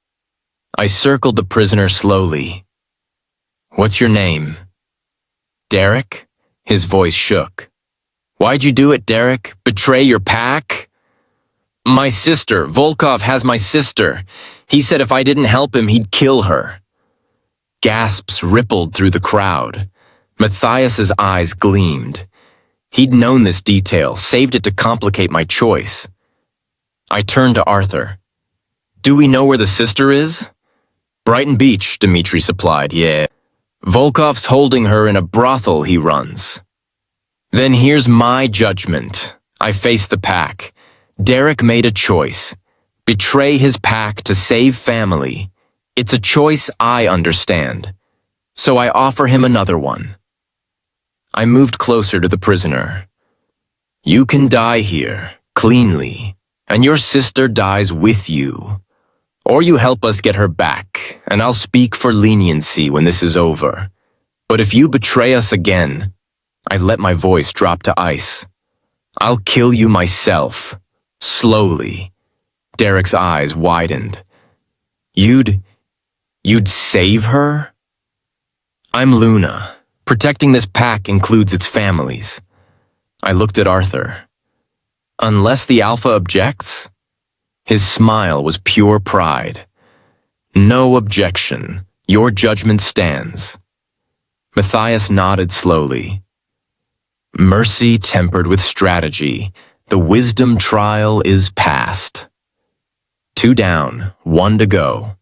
I circled the prisoner slowly. "What's your name?" "Derek?" His voice shook. "Why'd you do it, Derek? Betray your pack?" "My sister. Volkov has my sister. He said if I didn't help him, he'd kill her." Gasps rippled through the crowd. Matthias's eyes gleamed. He'd known this detail, saved it to complicate my choice. I turned to Arthur. "Do we know where the sister is?" "Brighton Beach," Dmitri supplied, "yeah. Volkov's holding her in a brothel he runs." "Then here's my judgment." I faced the pack. Derek made a choice. Betray his pack to save family. It's a choice I understand. So I offer him another one. I moved closer to the prisoner. "You can die here, cleanly, and your sister dies with you. Or you help us get her back, and I'll speak for leniency when this is over. But if you betray us again," I let my voice drop to ice, "I'll kill you myself, slowly." Derek's eyes widened. You'd save her?" "I'm Luna. Protecting this pack includes its families." I looked at Arthur. "Unless the Alpha objects?" His smile was pure pride. "No objection. Your judgment stands." Matthias nodded slowly. "Mercy tempered with strategy. The wisdom trial is past." 2 down, 1 to go.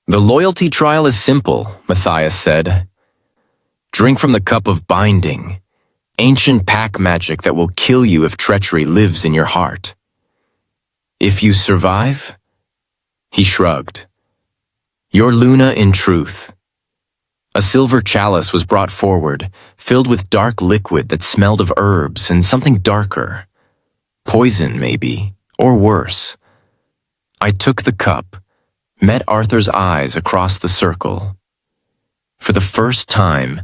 "The loyalty trial is simple," Matthias said. "Drink from the cup of binding, ancient pack magic that will kill you if treachery lives in your heart. If you survive?" He shrugged. "You're Luna in truth." A silver chalice was brought forward, filled with dark liquid that smelled of herbs and something darker. Poison, maybe, or worse. I took the cup, met Arthur's eyes across the circle. For the first time,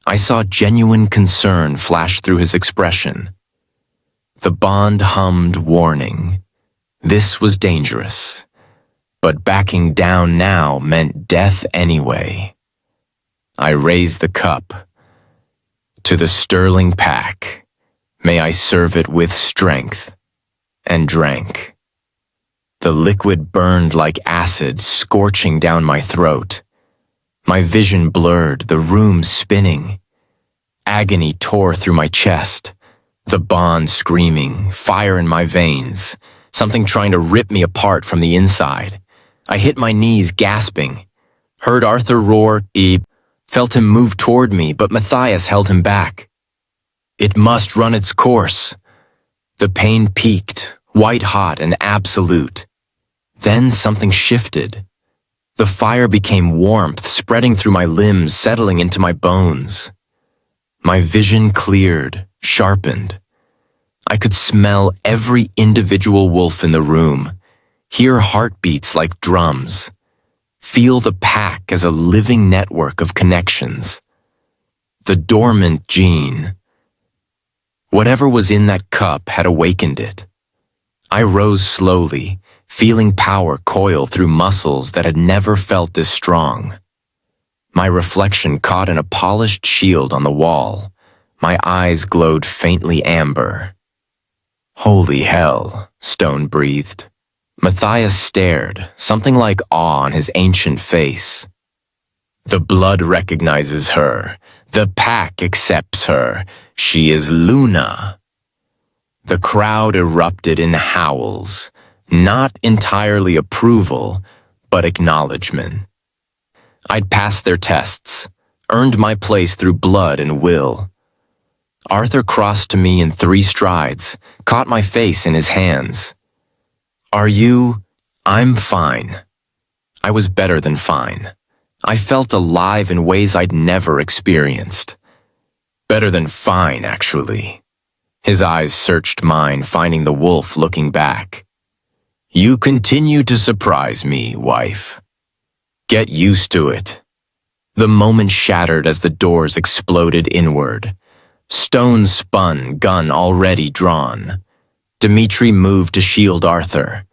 I saw genuine concern flash through his expression. The bond hummed warning. This was dangerous, but backing down now meant death anyway. I raised the cup. "To the sterling pack, may I serve it with strength," and drank. The liquid burned like acid, scorching down my throat. My vision blurred, the room spinning. Agony tore through my chest. The bond screaming, fire in my veins, something trying to rip me apart from the inside. I hit my knees, gasping. Heard Arthur roar, "Eep." Felt him move toward me, but Matthias held him back. It must run its course. The pain peaked, white-hot and absolute. Then something shifted. The fire became warmth, spreading through my limbs, settling into my bones. My vision cleared, sharpened. I could smell every individual wolf in the room, hear heartbeats like drums, feel the pack as a living network of connections. The dormant gene. Whatever was in that cup had awakened it. I rose slowly, feeling power coil through muscles that had never felt this strong. My reflection caught in a polished shield on the wall. My eyes glowed faintly amber. "Holy hell," Stone breathed. Matthias stared, something like awe on his ancient face. "The blood recognizes her. The pack accepts her. She is Luna." The crowd erupted in howls, not entirely approval, but acknowledgement. I'd passed their tests, earned my place through blood and will. Arthur crossed to me in 3 strides, caught my face in his hands. "Are you?" "I'm fine." I was better than fine. I felt alive in ways I'd never experienced. Better than fine, actually. His eyes searched mine, finding the wolf looking back. "You continue to surprise me, wife. Get used to it." The moment shattered as the doors exploded inward. Stone spun, gun already drawn. Dmitri moved to shield Arthur.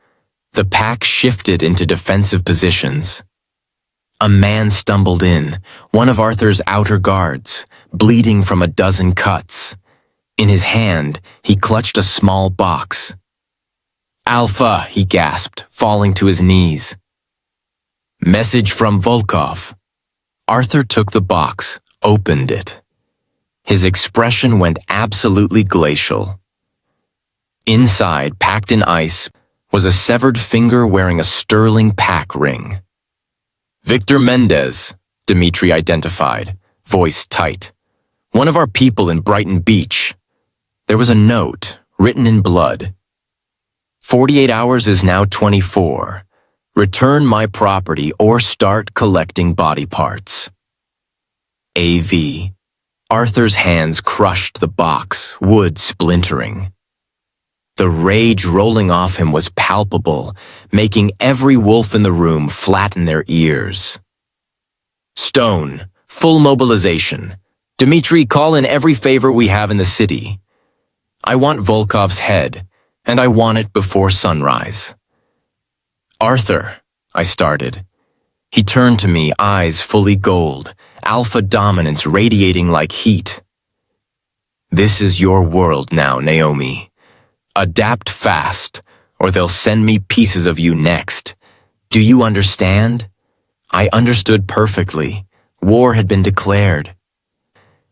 The pack shifted into defensive positions. A man stumbled in, one of Arthur's outer guards, bleeding from a dozen cuts. In his hand, he clutched a small box. "Alpha," he gasped, falling to his knees. "Message from Volkov." Arthur took the box, opened it. His expression went absolutely glacial. Inside, packed in ice, was a severed finger wearing a sterling pack ring. "Victor Mendez," Dmitri identified, voice tight. "One of our people in Brighton Beach." There was a note, written in blood. 48 hours is now 24. Return my property or start collecting body parts. AV. Arthur's hands crushed the box, wood splintering. The rage rolling off him was palpable, making every wolf in the room flatten their ears. "Stone, full mobilization. Dmitri, call in every favor we have in the city. I want Volkov's head, and I want it before sunrise." "Arthur," I started. He turned to me, eyes fully gold, alpha dominance radiating like heat. "This is your world now, Naomi. Adapt fast, or they'll send me pieces of you next. Do you understand?" I understood perfectly. War had been declared.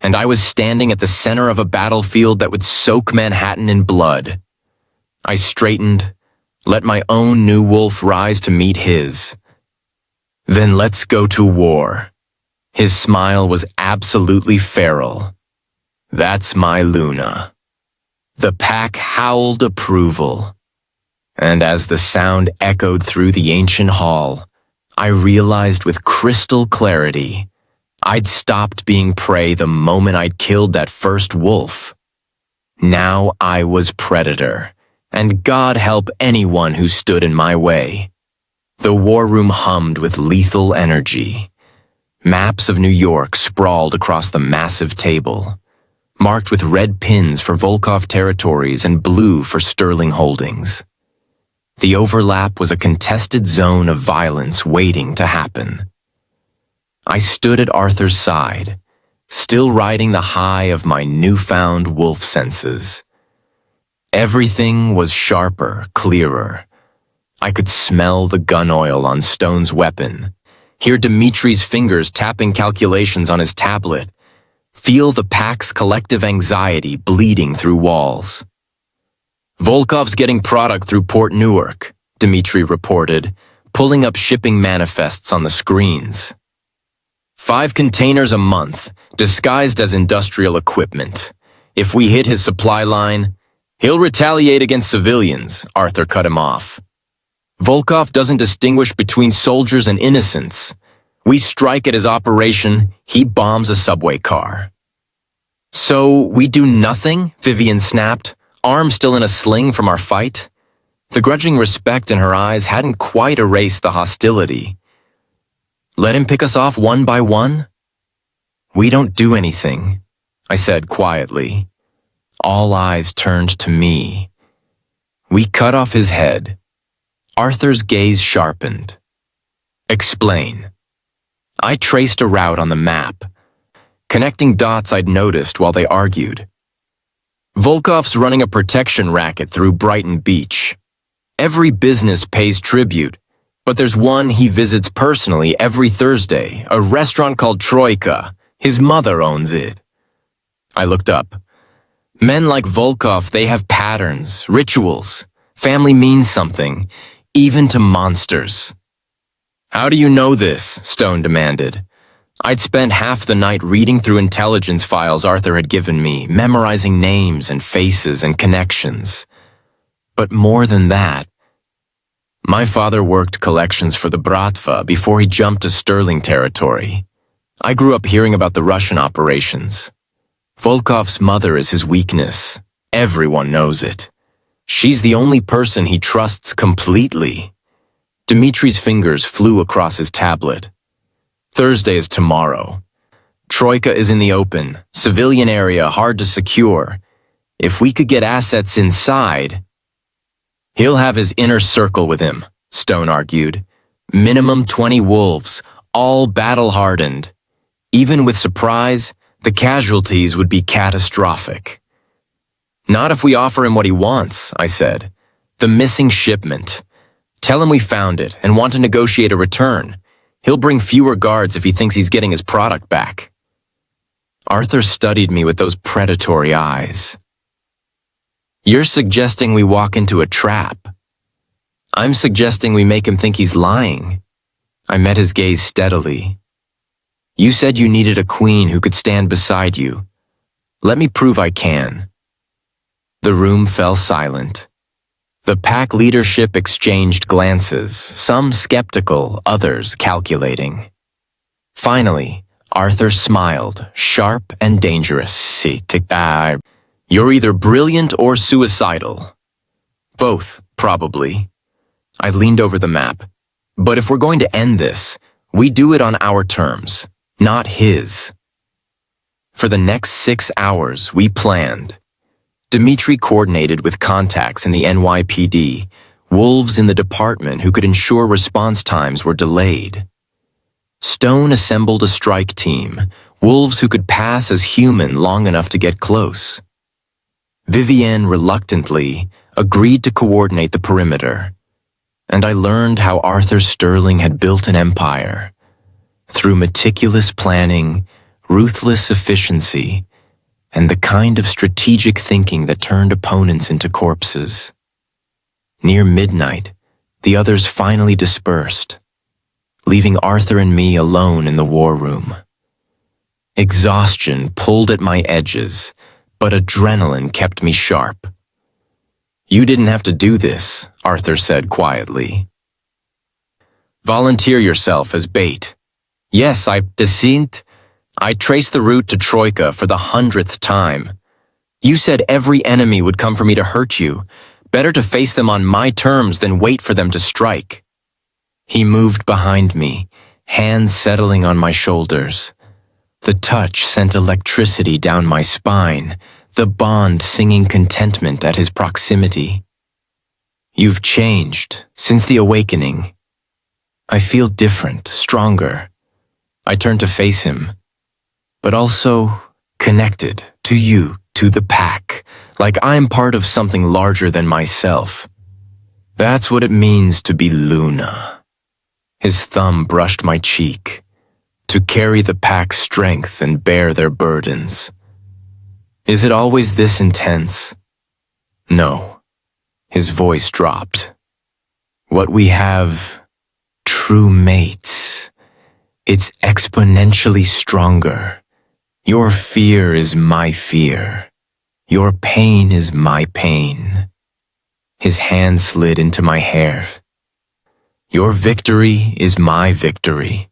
And I was standing at the center of a battlefield that would soak Manhattan in blood. I straightened, let my own new wolf rise to meet his. "Then let's go to war." His smile was absolutely feral. "That's my Luna." The pack howled approval. And as the sound echoed through the ancient hall, I realized with crystal clarity I'd stopped being prey the moment I'd killed that first wolf. Now I was predator, and God help anyone who stood in my way. The war room hummed with lethal energy. Maps of New York sprawled across the massive table, marked with red pins for Volkov territories and blue for Sterling holdings. The overlap was a contested zone of violence waiting to happen. I stood at Arthur's side, still riding the high of my newfound wolf senses. Everything was sharper, clearer. I could smell the gun oil on Stone's weapon, hear Dimitri's fingers tapping calculations on his tablet, feel the pack's collective anxiety bleeding through walls. Volkov's getting product through Port Newark, Dimitri reported, pulling up shipping manifests on the screens. 5 containers a month, disguised as industrial equipment. If we hit his supply line, he'll retaliate against civilians, Arthur cut him off. Volkov doesn't distinguish between soldiers and innocents. We strike at his operation, he bombs a subway car. So we do nothing? Vivian snapped, arm still in a sling from our fight. The grudging respect in her eyes hadn't quite erased the hostility. Let him pick us off one by one? We don't do anything, I said quietly. All eyes turned to me. We cut off his head. Arthur's gaze sharpened. Explain. I traced a route on the map, connecting dots I'd noticed while they argued. Volkov's running a protection racket through Brighton Beach. Every business pays tribute, but there's one he visits personally every Thursday, a restaurant called Troika. His mother owns it. I looked up. Men like Volkov, they have patterns, rituals. Family means something, even to monsters. How do you know this? Stone demanded. I'd spent half the night reading through intelligence files Arthur had given me, memorizing names and faces and connections. But more than that, my father worked collections for the Bratva before he jumped to Sterling territory. I grew up hearing about the Russian operations. Volkov's mother is his weakness. Everyone knows it. She's the only person he trusts completely. Dimitri's fingers flew across his tablet. Thursday is tomorrow. Troika is in the open, civilian area hard to secure. If we could get assets inside, he'll have his inner circle with him, Stone argued. Minimum 20 wolves, all battle-hardened. Even with surprise, the casualties would be catastrophic. Not if we offer him what he wants, I said. The missing shipment. Tell him we found it and want to negotiate a return. He'll bring fewer guards if he thinks he's getting his product back. Arthur studied me with those predatory eyes. You're suggesting we walk into a trap. I'm suggesting we make him think he's lying. I met his gaze steadily. You said you needed a queen who could stand beside you. Let me prove I can. The room fell silent. The pack leadership exchanged glances, some skeptical, others calculating. Finally, Arthur smiled, sharp and dangerous. You're either brilliant or suicidal. Both, probably. I leaned over the map. But if we're going to end this, we do it on our terms, not his. For the next 6 hours, we planned. Dimitri coordinated with contacts in the NYPD, wolves in the department who could ensure response times were delayed. Stone assembled a strike team, wolves who could pass as human long enough to get close. Vivienne reluctantly agreed to coordinate the perimeter, and I learned how Arthur Sterling had built an empire. Through meticulous planning, ruthless efficiency, and the kind of strategic thinking that turned opponents into corpses. Near midnight, the others finally dispersed, leaving Arthur and me alone in the war room. Exhaustion pulled at my edges, but adrenaline kept me sharp. You didn't have to do this, Arthur said quietly. Volunteer yourself as bait. Yes, I traced the route to Troika for the 100th time. You said every enemy would come for me to hurt you. Better to face them on my terms than wait for them to strike. He moved behind me, hands settling on my shoulders. The touch sent electricity down my spine, the bond singing contentment at his proximity. You've changed since the awakening. I feel different, stronger. I turned to face him, but also connected to you, to the pack, like I'm part of something larger than myself. That's what it means to be Luna. His thumb brushed my cheek. To carry the pack's strength and bear their burdens. Is it always this intense? No. His voice dropped. What we have, true mates, it's exponentially stronger. Your fear is my fear. Your pain is my pain. His hand slid into my hair. Your victory is my victory.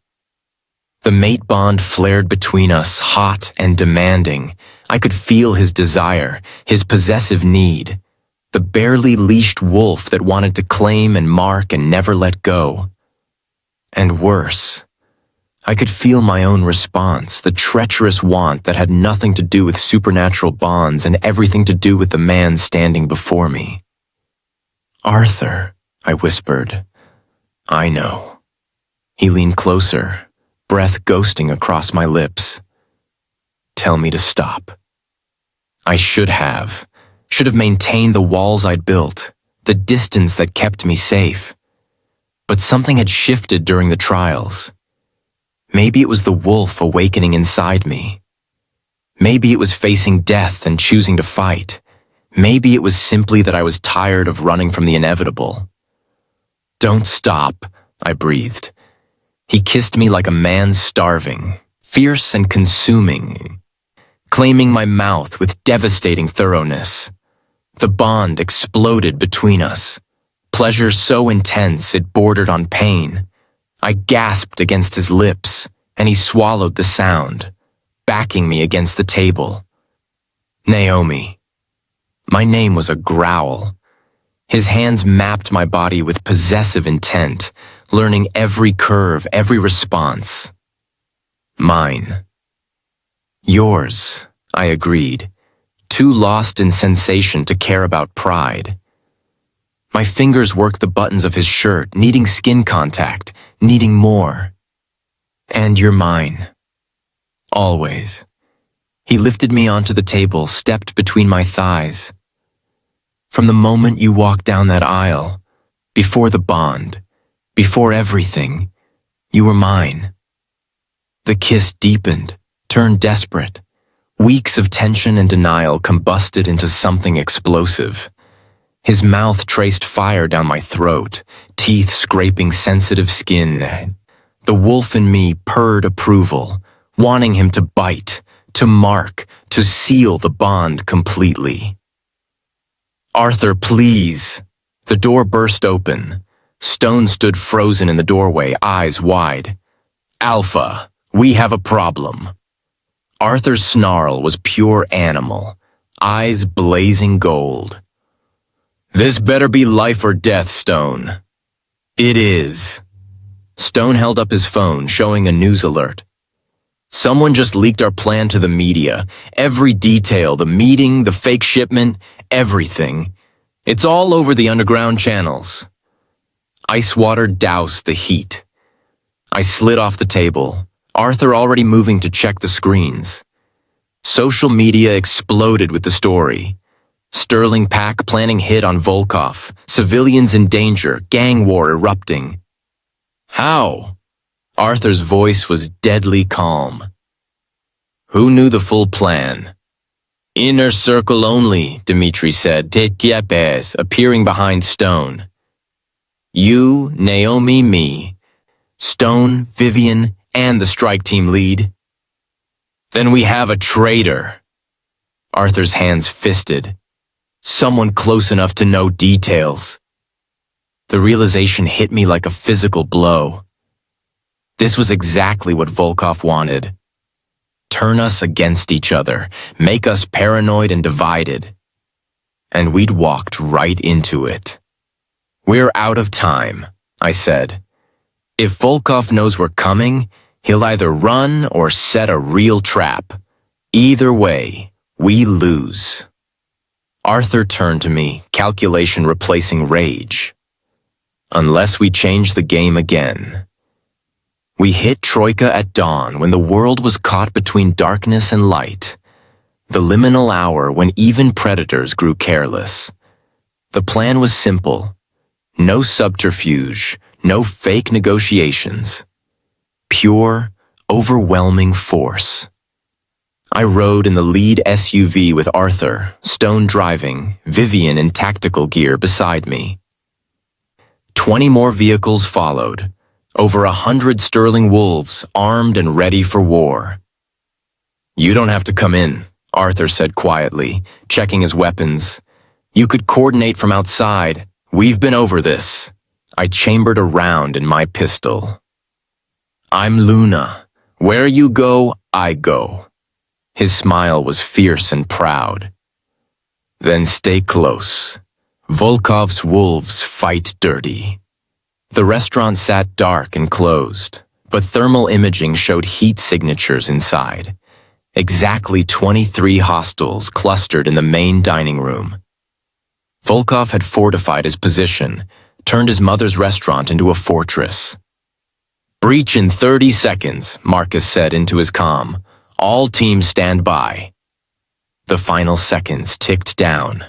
The mate bond flared between us, hot and demanding. I could feel his desire, his possessive need. The barely leashed wolf that wanted to claim and mark and never let go. And worse, I could feel my own response, the treacherous want that had nothing to do with supernatural bonds and everything to do with the man standing before me. Arthur, I whispered. I know. He leaned closer, breath ghosting across my lips. Tell me to stop. I should have maintained the walls I'd built, the distance that kept me safe. But something had shifted during the trials. Maybe it was the wolf awakening inside me. Maybe it was facing death and choosing to fight. Maybe it was simply that I was tired of running from the inevitable. Don't stop, I breathed. He kissed me like a man starving, fierce and consuming, claiming my mouth with devastating thoroughness. The bond exploded between us. Pleasure so intense it bordered on pain. I gasped against his lips, and he swallowed the sound, backing me against the table. Naomi. My name was a growl. His hands mapped my body with possessive intent, learning every curve, every response. Mine. Yours, I agreed, too lost in sensation to care about pride. My fingers worked the buttons of his shirt, needing skin contact, needing more. And you're mine. Always. He lifted me onto the table, stepped between my thighs. From the moment you walked down that aisle, before the bond, before everything, you were mine. The kiss deepened, turned desperate. Weeks of tension and denial combusted into something explosive. His mouth traced fire down my throat, teeth scraping sensitive skin. The wolf in me purred approval, wanting him to bite, to mark, to seal the bond completely. Arthur, please. The door burst open. Stone stood frozen in the doorway, eyes wide. Alpha, we have a problem. Arthur's snarl was pure animal, eyes blazing gold. This better be life or death, Stone. It is. Stone held up his phone, showing a news alert. Someone just leaked our plan to the media. Every detail, the meeting, the fake shipment, everything. It's all over the underground channels. Ice water doused the heat. I slid off the table, Arthur already moving to check the screens. Social media exploded with the story. Sterling Pack planning hit on Volkov, civilians in danger, gang war erupting. How? Arthur's voice was deadly calm. Who knew the full plan? Inner circle only, Dmitri said, Tetkiapes, appearing behind Stone. You, Naomi, me. Stone, Vivian, and the strike team lead. Then we have a traitor. Arthur's hands fisted. Someone close enough to know details. The realization hit me like a physical blow. This was exactly what Volkov wanted. Turn us against each other, make us paranoid and divided. And we'd walked right into it. We're out of time, I said. If Volkov knows we're coming, he'll either run or set a real trap. Either way, we lose. Arthur turned to me, calculation replacing rage. Unless we change the game again. We hit Troika at dawn when the world was caught between darkness and light. The liminal hour when even predators grew careless. The plan was simple. No subterfuge, no fake negotiations. Pure, overwhelming force. I rode in the lead SUV with Arthur, Stone driving, Vivian in tactical gear beside me. 20 more vehicles followed, over 100 sterling wolves armed and ready for war. "You don't have to come in," Arthur said quietly, checking his weapons. "You could coordinate from outside. We've been over this." I chambered a round in my pistol. "I'm Luna. Where you go, I go." His smile was fierce and proud. "Then stay close. Volkov's wolves fight dirty." The restaurant sat dark and closed, but thermal imaging showed heat signatures inside. Exactly 23 hostiles clustered in the main dining room. Volkov had fortified his position, turned his mother's restaurant into a fortress. "Breach in 30 seconds, Marcus said into his comm. "All teams stand by." The final seconds ticked down.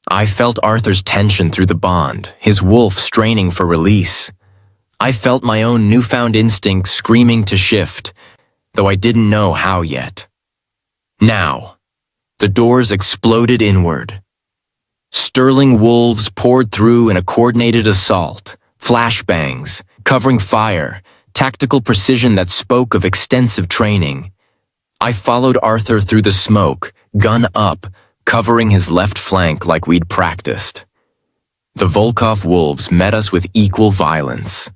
I felt Arthur's tension through the bond, his wolf straining for release. I felt my own newfound instinct screaming to shift, though I didn't know how yet. Now, the doors exploded inward. Sterling wolves poured through in a coordinated assault, flashbangs, covering fire, tactical precision that spoke of extensive training. I followed Arthur through the smoke, gun up, covering his left flank like we'd practiced. The Volkov wolves met us with equal violence.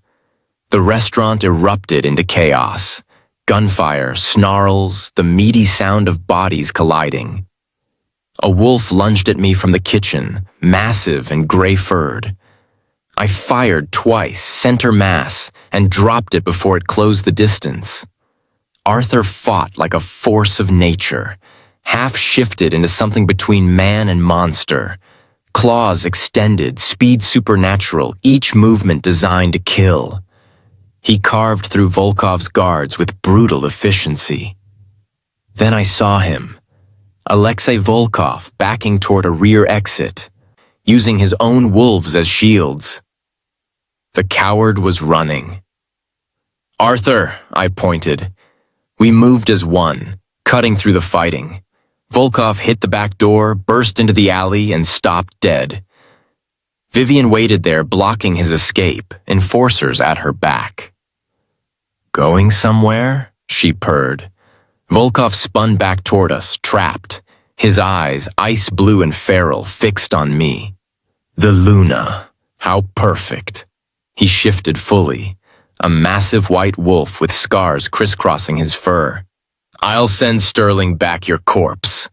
The restaurant erupted into chaos. Gunfire, snarls, the meaty sound of bodies colliding. A wolf lunged at me from the kitchen, massive and gray-furred. I fired twice, center mass, and dropped it before it closed the distance. Arthur fought like a force of nature, half-shifted into something between man and monster. Claws extended, speed supernatural, each movement designed to kill. He carved through Volkov's guards with brutal efficiency. Then I saw him, Alexei Volkov, backing toward a rear exit, using his own wolves as shields. The coward was running. "Arthur," I pointed. We moved as one, cutting through the fighting. Volkov hit the back door, burst into the alley, and stopped dead. Vivian waited there, blocking his escape, enforcers at her back. "Going somewhere?" she purred. Volkov spun back toward us, trapped, his eyes, ice blue and feral, fixed on me. The Luna. How perfect. He shifted fully, a massive white wolf with scars crisscrossing his fur. "I'll send Sterling back your corpse."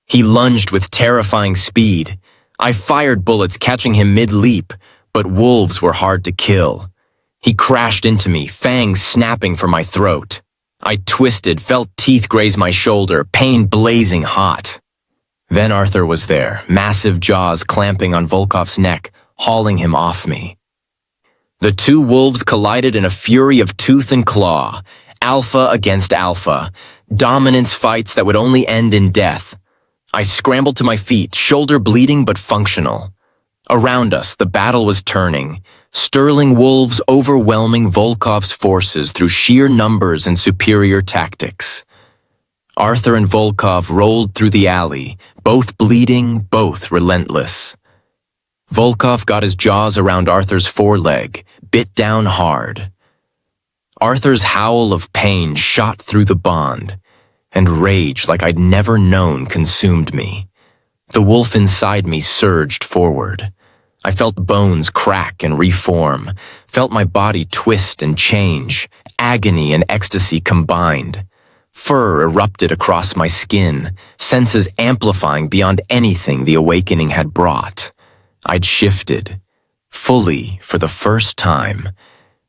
He lunged with terrifying speed. I fired bullets catching him mid-leap, but wolves were hard to kill. He crashed into me, fangs snapping from my throat. I twisted, felt teeth graze my shoulder, pain blazing hot. Then Arthur was there, massive jaws clamping on Volkov's neck, hauling him off me. The two wolves collided in a fury of tooth and claw, alpha against alpha, dominance fights that would only end in death. I scrambled to my feet, shoulder bleeding but functional. Around us, the battle was turning, sterling wolves overwhelming Volkov's forces through sheer numbers and superior tactics. Arthur and Volkov rolled through the alley, both bleeding, both relentless. Volkov got his jaws around Arthur's foreleg, bit down hard. Arthur's howl of pain shot through the bond, and rage like I'd never known consumed me. The wolf inside me surged forward. I felt bones crack and reform, felt my body twist and change, agony and ecstasy combined. Fur erupted across my skin, senses amplifying beyond anything the awakening had brought. I'd shifted, fully for the first time,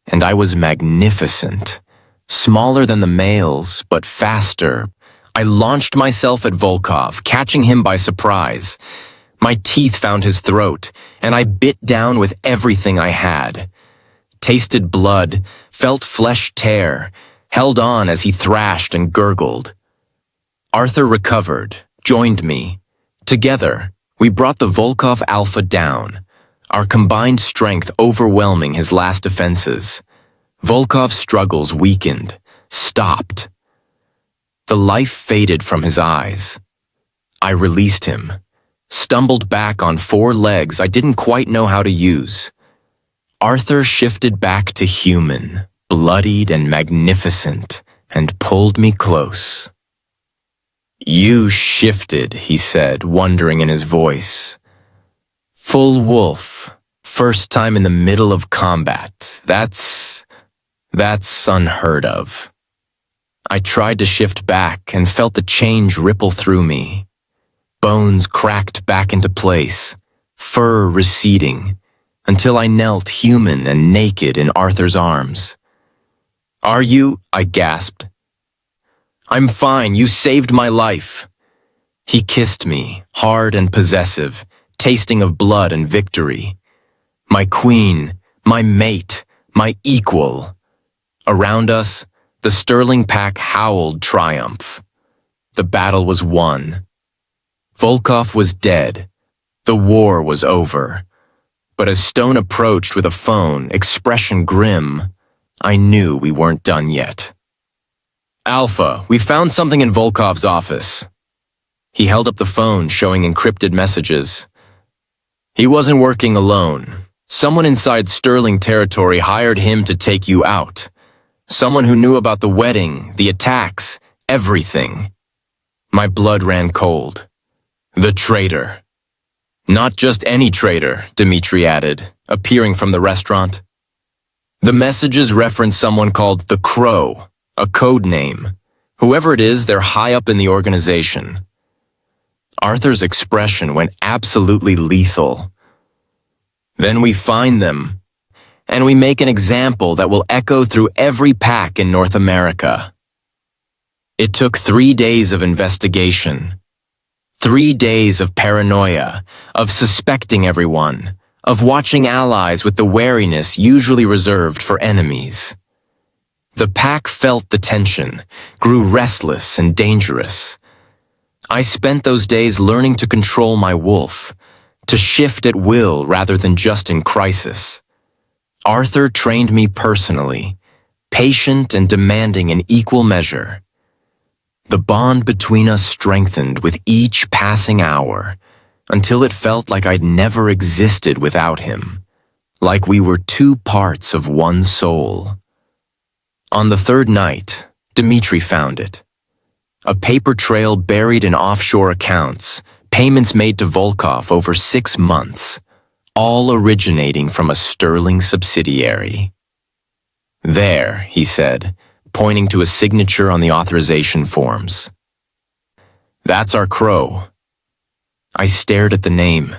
and I was magnificent. Smaller than the males, but faster. I launched myself at Volkov, catching him by surprise. My teeth found his throat, and I bit down with everything I had. Tasted blood, felt flesh tear, held on as he thrashed and gurgled. Arthur recovered, joined me. Together, we brought the Volkov Alpha down. our combined strength overwhelming his last defenses. Volkov's struggles weakened, stopped. The life faded from his eyes. I released him, stumbled back on 4 legs I didn't quite know how to use. Arthur shifted back to human, bloodied and magnificent, and pulled me close. "You shifted," he said, wondering in his voice. "Full wolf, first time in the middle of combat. That's unheard of." I tried to shift back and felt the change ripple through me. Bones cracked back into place, fur receding, until I knelt human and naked in Arthur's arms. "Are you?" I gasped. "I'm fine, you saved my life." He kissed me, hard and possessive, tasting of blood and victory. My queen, my mate, my equal. Around us, the Sterling pack howled triumph. The battle was won. Volkov was dead. The war was over. But as Stone approached with a phone, expression grim, I knew we weren't done yet. "Alpha, we found something in Volkov's office." He held up the phone, showing encrypted messages. "He wasn't working alone. Someone inside Sterling territory hired him to take you out. Someone who knew about the wedding, the attacks, everything." My blood ran cold. "The traitor." "Not just any traitor," Dmitri added, appearing from the restaurant. "The messages reference someone called the Crow, a code name. Whoever it is, they're high up in the organization." Arthur's expression went absolutely lethal. "Then we find them, and we make an example that will echo through every pack in North America." It took 3 days of investigation. 3 days of paranoia, of suspecting everyone, of watching allies with the wariness usually reserved for enemies. The pack felt the tension, grew restless and dangerous. I spent those days learning to control my wolf, to shift at will rather than just in crisis. Arthur trained me personally, patient and demanding in equal measure. The bond between us strengthened with each passing hour, until it felt like I'd never existed without him, like we were 2 parts of one soul. On the 3rd night, Dmitri found it. A paper trail buried in offshore accounts, payments made to Volkov over 6 months, all originating from a Sterling subsidiary. "There," he said, pointing to a signature on the authorization forms. "That's our Crow." I stared at the name,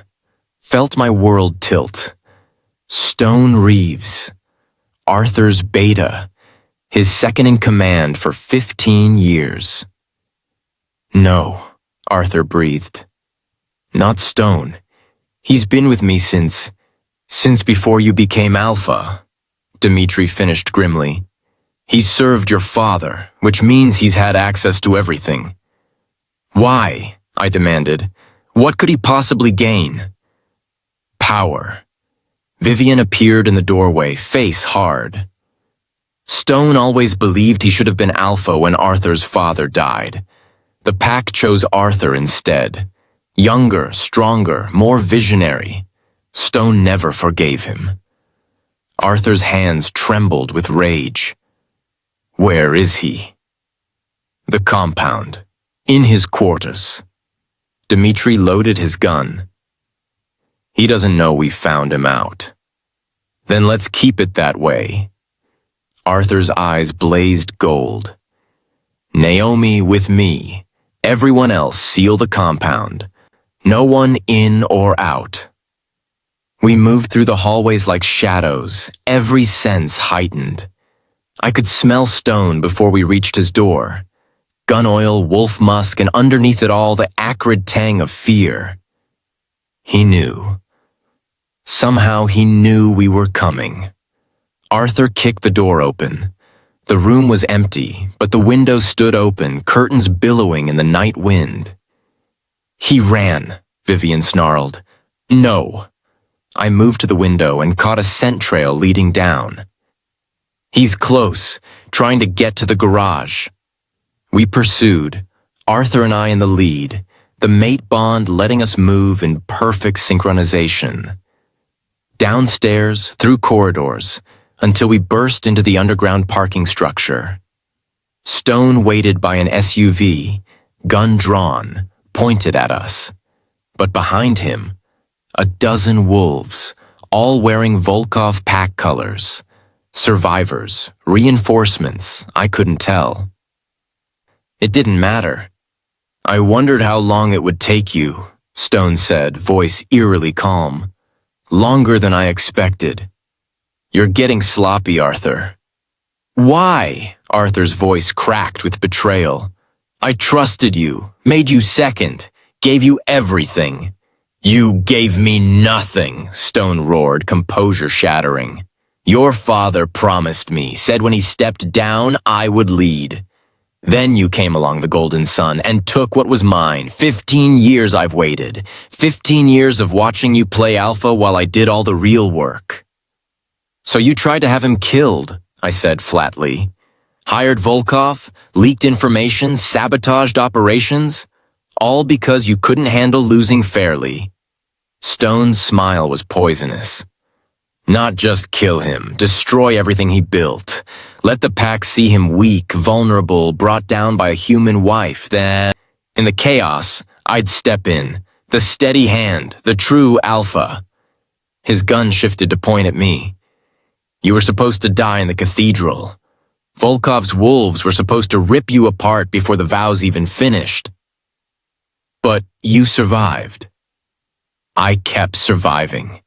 felt my world tilt. Stone Reeves, Arthur's beta, his second in command for 15 years. "No," Arthur breathed. "Not Stone. He's been with me since before you became Alpha," Dmitri finished grimly. "He served your father, which means he's had access to everything." "Why?" I demanded. "What could he possibly gain?" "Power." Vivian appeared in the doorway, face hard. "Stone always believed he should have been Alpha when Arthur's father died. The pack chose Arthur instead. Younger, stronger, more visionary. Stone never forgave him." Arthur's hands trembled with rage. "Where is he?" "The compound. In his quarters." Dmitri loaded his gun. "He doesn't know we found him out." "Then let's keep it that way." Arthur's eyes blazed gold. "Naomi with me. Everyone else seal the compound. No one in or out." We moved through the hallways like shadows, every sense heightened. I could smell Stone before we reached his door. Gun oil, wolf musk, and underneath it all the acrid tang of fear. He knew. Somehow he knew we were coming. Arthur kicked the door open. The room was empty, but the window stood open, curtains billowing in the night wind. "He ran," Vivian snarled. "No." I moved to the window and caught a scent trail leading down. He's close, trying to get to the garage. We pursued, Arthur and I in the lead, the mate bond letting us move in perfect synchronization. Downstairs, through corridors, until we burst into the underground parking structure. Stone waited by an SUV, gun drawn, pointed at us. But behind him, a dozen wolves, all wearing Volkov pack colors. Survivors, reinforcements, I couldn't tell. It didn't matter. I wondered how long it would take you, Stone said, voice eerily calm. Longer than I expected. You're getting sloppy, Arthur. Why? Arthur's voice cracked with betrayal. I trusted you, made you second, gave you everything. You gave me nothing, Stone roared, composure shattering. Your father promised me, said when he stepped down, I would lead. Then you came along the Golden Sun and took what was mine. 15 years I've waited. 15 years of watching you play alpha while I did all the real work. So you tried to have him killed, I said flatly. Hired Volkov, leaked information, sabotaged operations, all because you couldn't handle losing fairly. Stone's smile was poisonous. Not just kill him, destroy everything he built. Let the pack see him weak, vulnerable, brought down by a human wife. Then, in the chaos, I'd step in, the steady hand, the true alpha. His gun shifted to point at me. You were supposed to die in the cathedral. Volkov's wolves were supposed to rip you apart before the vows even finished. But you survived. I kept surviving.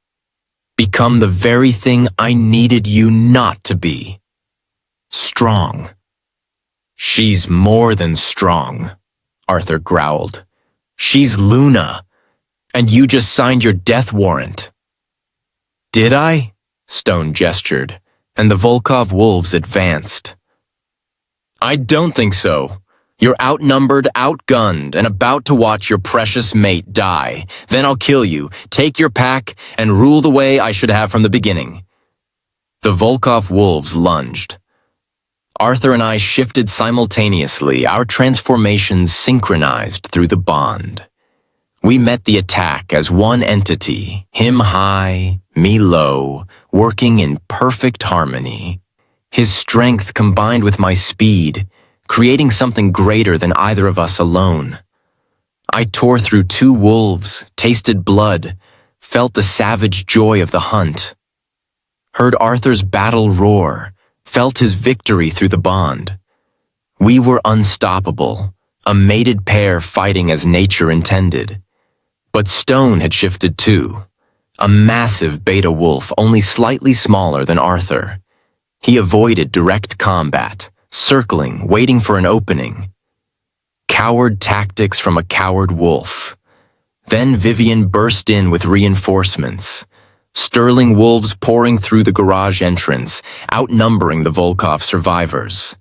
Become the very thing I needed you not to be. Strong. She's more than strong, Arthur growled. She's Luna, and you just signed your death warrant. Did I? Stone gestured, and the Volkov wolves advanced. I don't think so. You're outnumbered, outgunned, and about to watch your precious mate die. Then I'll kill you, take your pack, and rule the way I should have from the beginning. The Volkov wolves lunged. Arthur and I shifted simultaneously, our transformations synchronized through the bond. We met the attack as one entity, him high, me low, working in perfect harmony. His strength combined with my speed, creating something greater than either of us alone. I tore through two wolves, tasted blood, felt the savage joy of the hunt. Heard Arthur's battle roar, felt his victory through the bond. We were unstoppable, a mated pair fighting as nature intended. But Stone had shifted too, a massive beta wolf only slightly smaller than Arthur. He avoided direct combat, circling, waiting for an opening. Coward tactics from a coward wolf. Then Vivian burst in with reinforcements. Sterling wolves pouring through the garage entrance, outnumbering the Volkov survivors.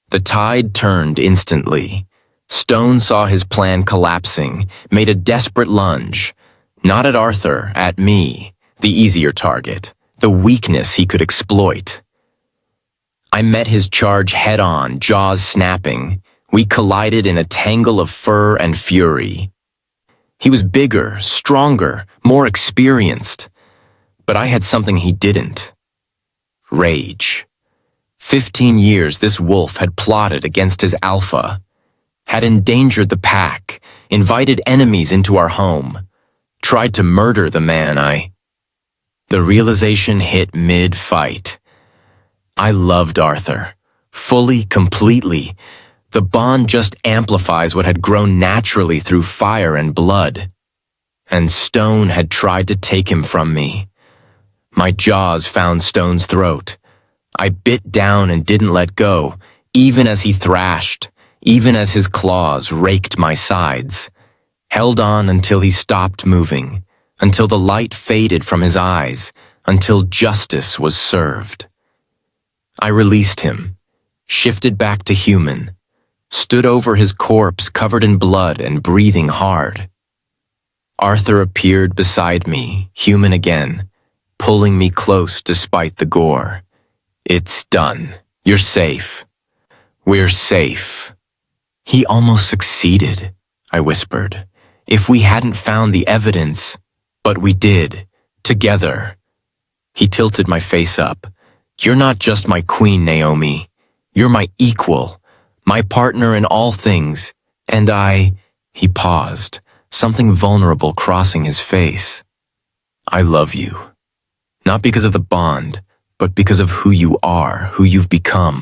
The tide turned instantly. Stone saw his plan collapsing, made a desperate lunge. Not at Arthur, at me, the easier target, the weakness he could exploit. I met his charge head-on, jaws snapping. We collided in a tangle of fur and fury. He was bigger, stronger, more experienced. But I had something he didn't. Rage. 15 years this wolf had plotted against his alpha, had endangered the pack, invited enemies into our home, tried to murder the man The realization hit mid-fight. I loved Arthur. Fully, completely. The bond just amplifies what had grown naturally through fire and blood. And Stone had tried to take him from me. My jaws found Stone's throat. I bit down and didn't let go, even as he thrashed, even as his claws raked my sides. Held on until he stopped moving, until the light faded from his eyes, until justice was served. I released him, shifted back to human, stood over his corpse covered in blood and breathing hard. Arthur appeared beside me, human again, pulling me close despite the gore. "It's done. You're safe. We're safe." "He almost succeeded," I whispered. "If we hadn't found the evidence, but we did, together." He tilted my face up. "You're not just my queen, Naomi. You're my equal, my partner in all things, and He paused, something vulnerable crossing his face. "I love you. Not because of the bond, but because of who you are, who you've become."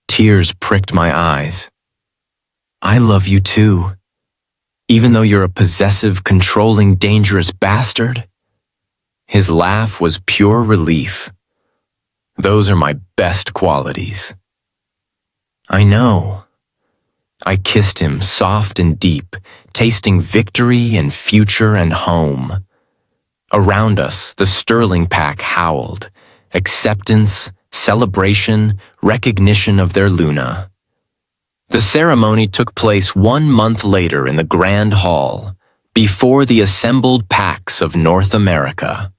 Tears pricked my eyes. "I love you too. Even though you're a possessive, controlling, dangerous bastard?" His laugh was pure relief. "Those are my best qualities." "I know." I kissed him soft and deep, tasting victory and future and home. Around us, the Sterling pack howled. Acceptance, celebration, recognition of their Luna. The ceremony took place 1 month later in the Grand Hall, before the assembled packs of North America.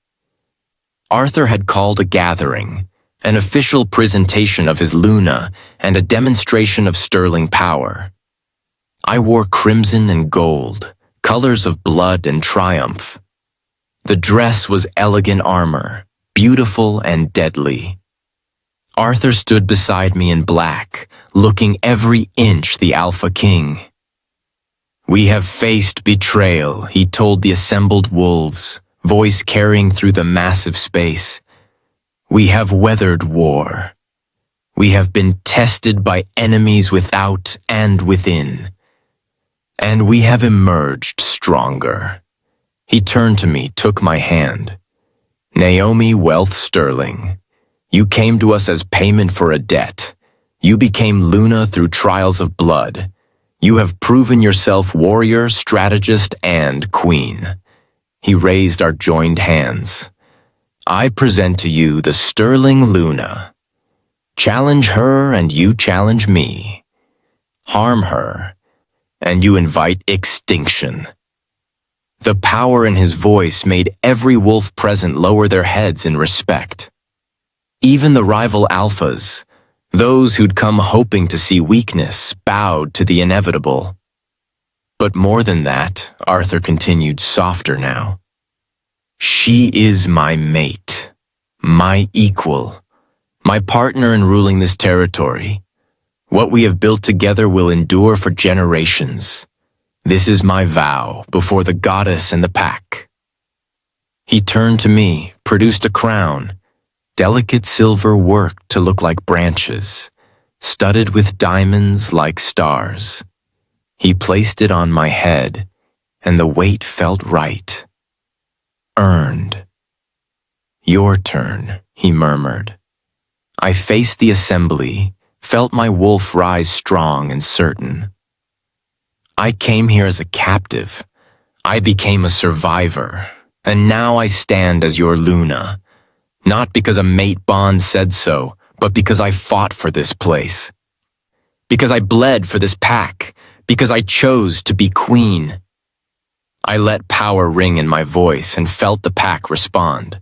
Arthur had called a gathering, an official presentation of his Luna and a demonstration of Sterling power. I wore crimson and gold, colors of blood and triumph. The dress was elegant armor, beautiful and deadly. Arthur stood beside me in black, looking every inch the Alpha King. "We have faced betrayal," he told the assembled wolves, voice carrying through the massive space. "We have weathered war. We have been tested by enemies without and within. And we have emerged stronger." He turned to me, took my hand. "Naomi Wealth Sterling, you came to us as payment for a debt. You became Luna through trials of blood. You have proven yourself warrior, strategist, and queen." He raised our joined hands. "I present to you the Sterling Luna. Challenge her and you challenge me. Harm her and you invite extinction." The power in his voice made every wolf present lower their heads in respect. Even the rival alphas, those who'd come hoping to see weakness, bowed to the inevitable. "But more than that," Arthur continued, softer now. "She is my mate, my equal, my partner in ruling this territory. What we have built together will endure for generations. This is my vow before the goddess and the pack." He turned to me, produced a crown, delicate silver worked to look like branches, studded with diamonds like stars. He placed it on my head, and the weight felt right. Earned. "Your turn," he murmured. I faced the assembly, felt my wolf rise strong and certain. "I came here as a captive. I became a survivor, and now I stand as your Luna. Not because a mate bond said so, but because I fought for this place. Because I bled for this pack, because I chose to be queen." I let power ring in my voice and felt the pack respond.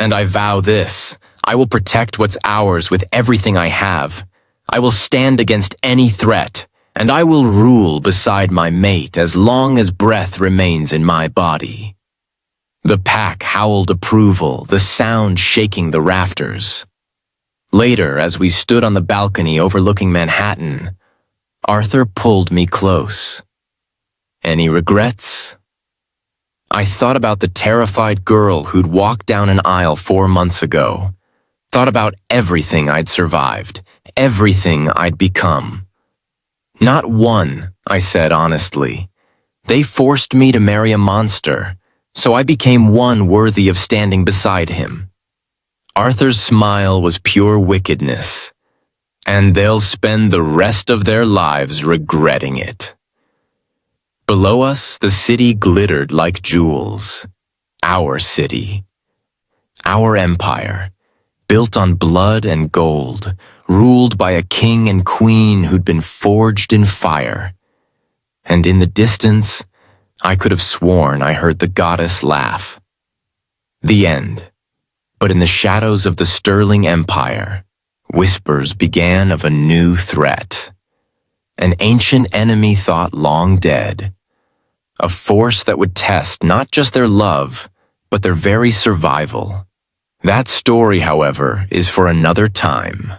"And I vow this, I will protect what's ours with everything I have. I will stand against any threat, and I will rule beside my mate as long as breath remains in my body." The pack howled approval, the sound shaking the rafters. Later, as we stood on the balcony overlooking Manhattan, Arthur pulled me close. "Any regrets?" I thought about the terrified girl who'd walked down an aisle 4 months ago. Thought about everything I'd survived, everything I'd become. "Not one," I said honestly. "They forced me to marry a monster, so I became one worthy of standing beside him." Arthur's smile was pure wickedness, and they'll spend the rest of their lives regretting it. Below us, the city glittered like jewels. Our city. Our empire, built on blood and gold, ruled by a king and queen who'd been forged in fire. And in the distance, I could have sworn I heard the goddess laugh. The end. But in the shadows of the Sterling Empire, whispers began of a new threat. An ancient enemy thought long dead. A force that would test not just their love, but their very survival. That story, however, is for another time.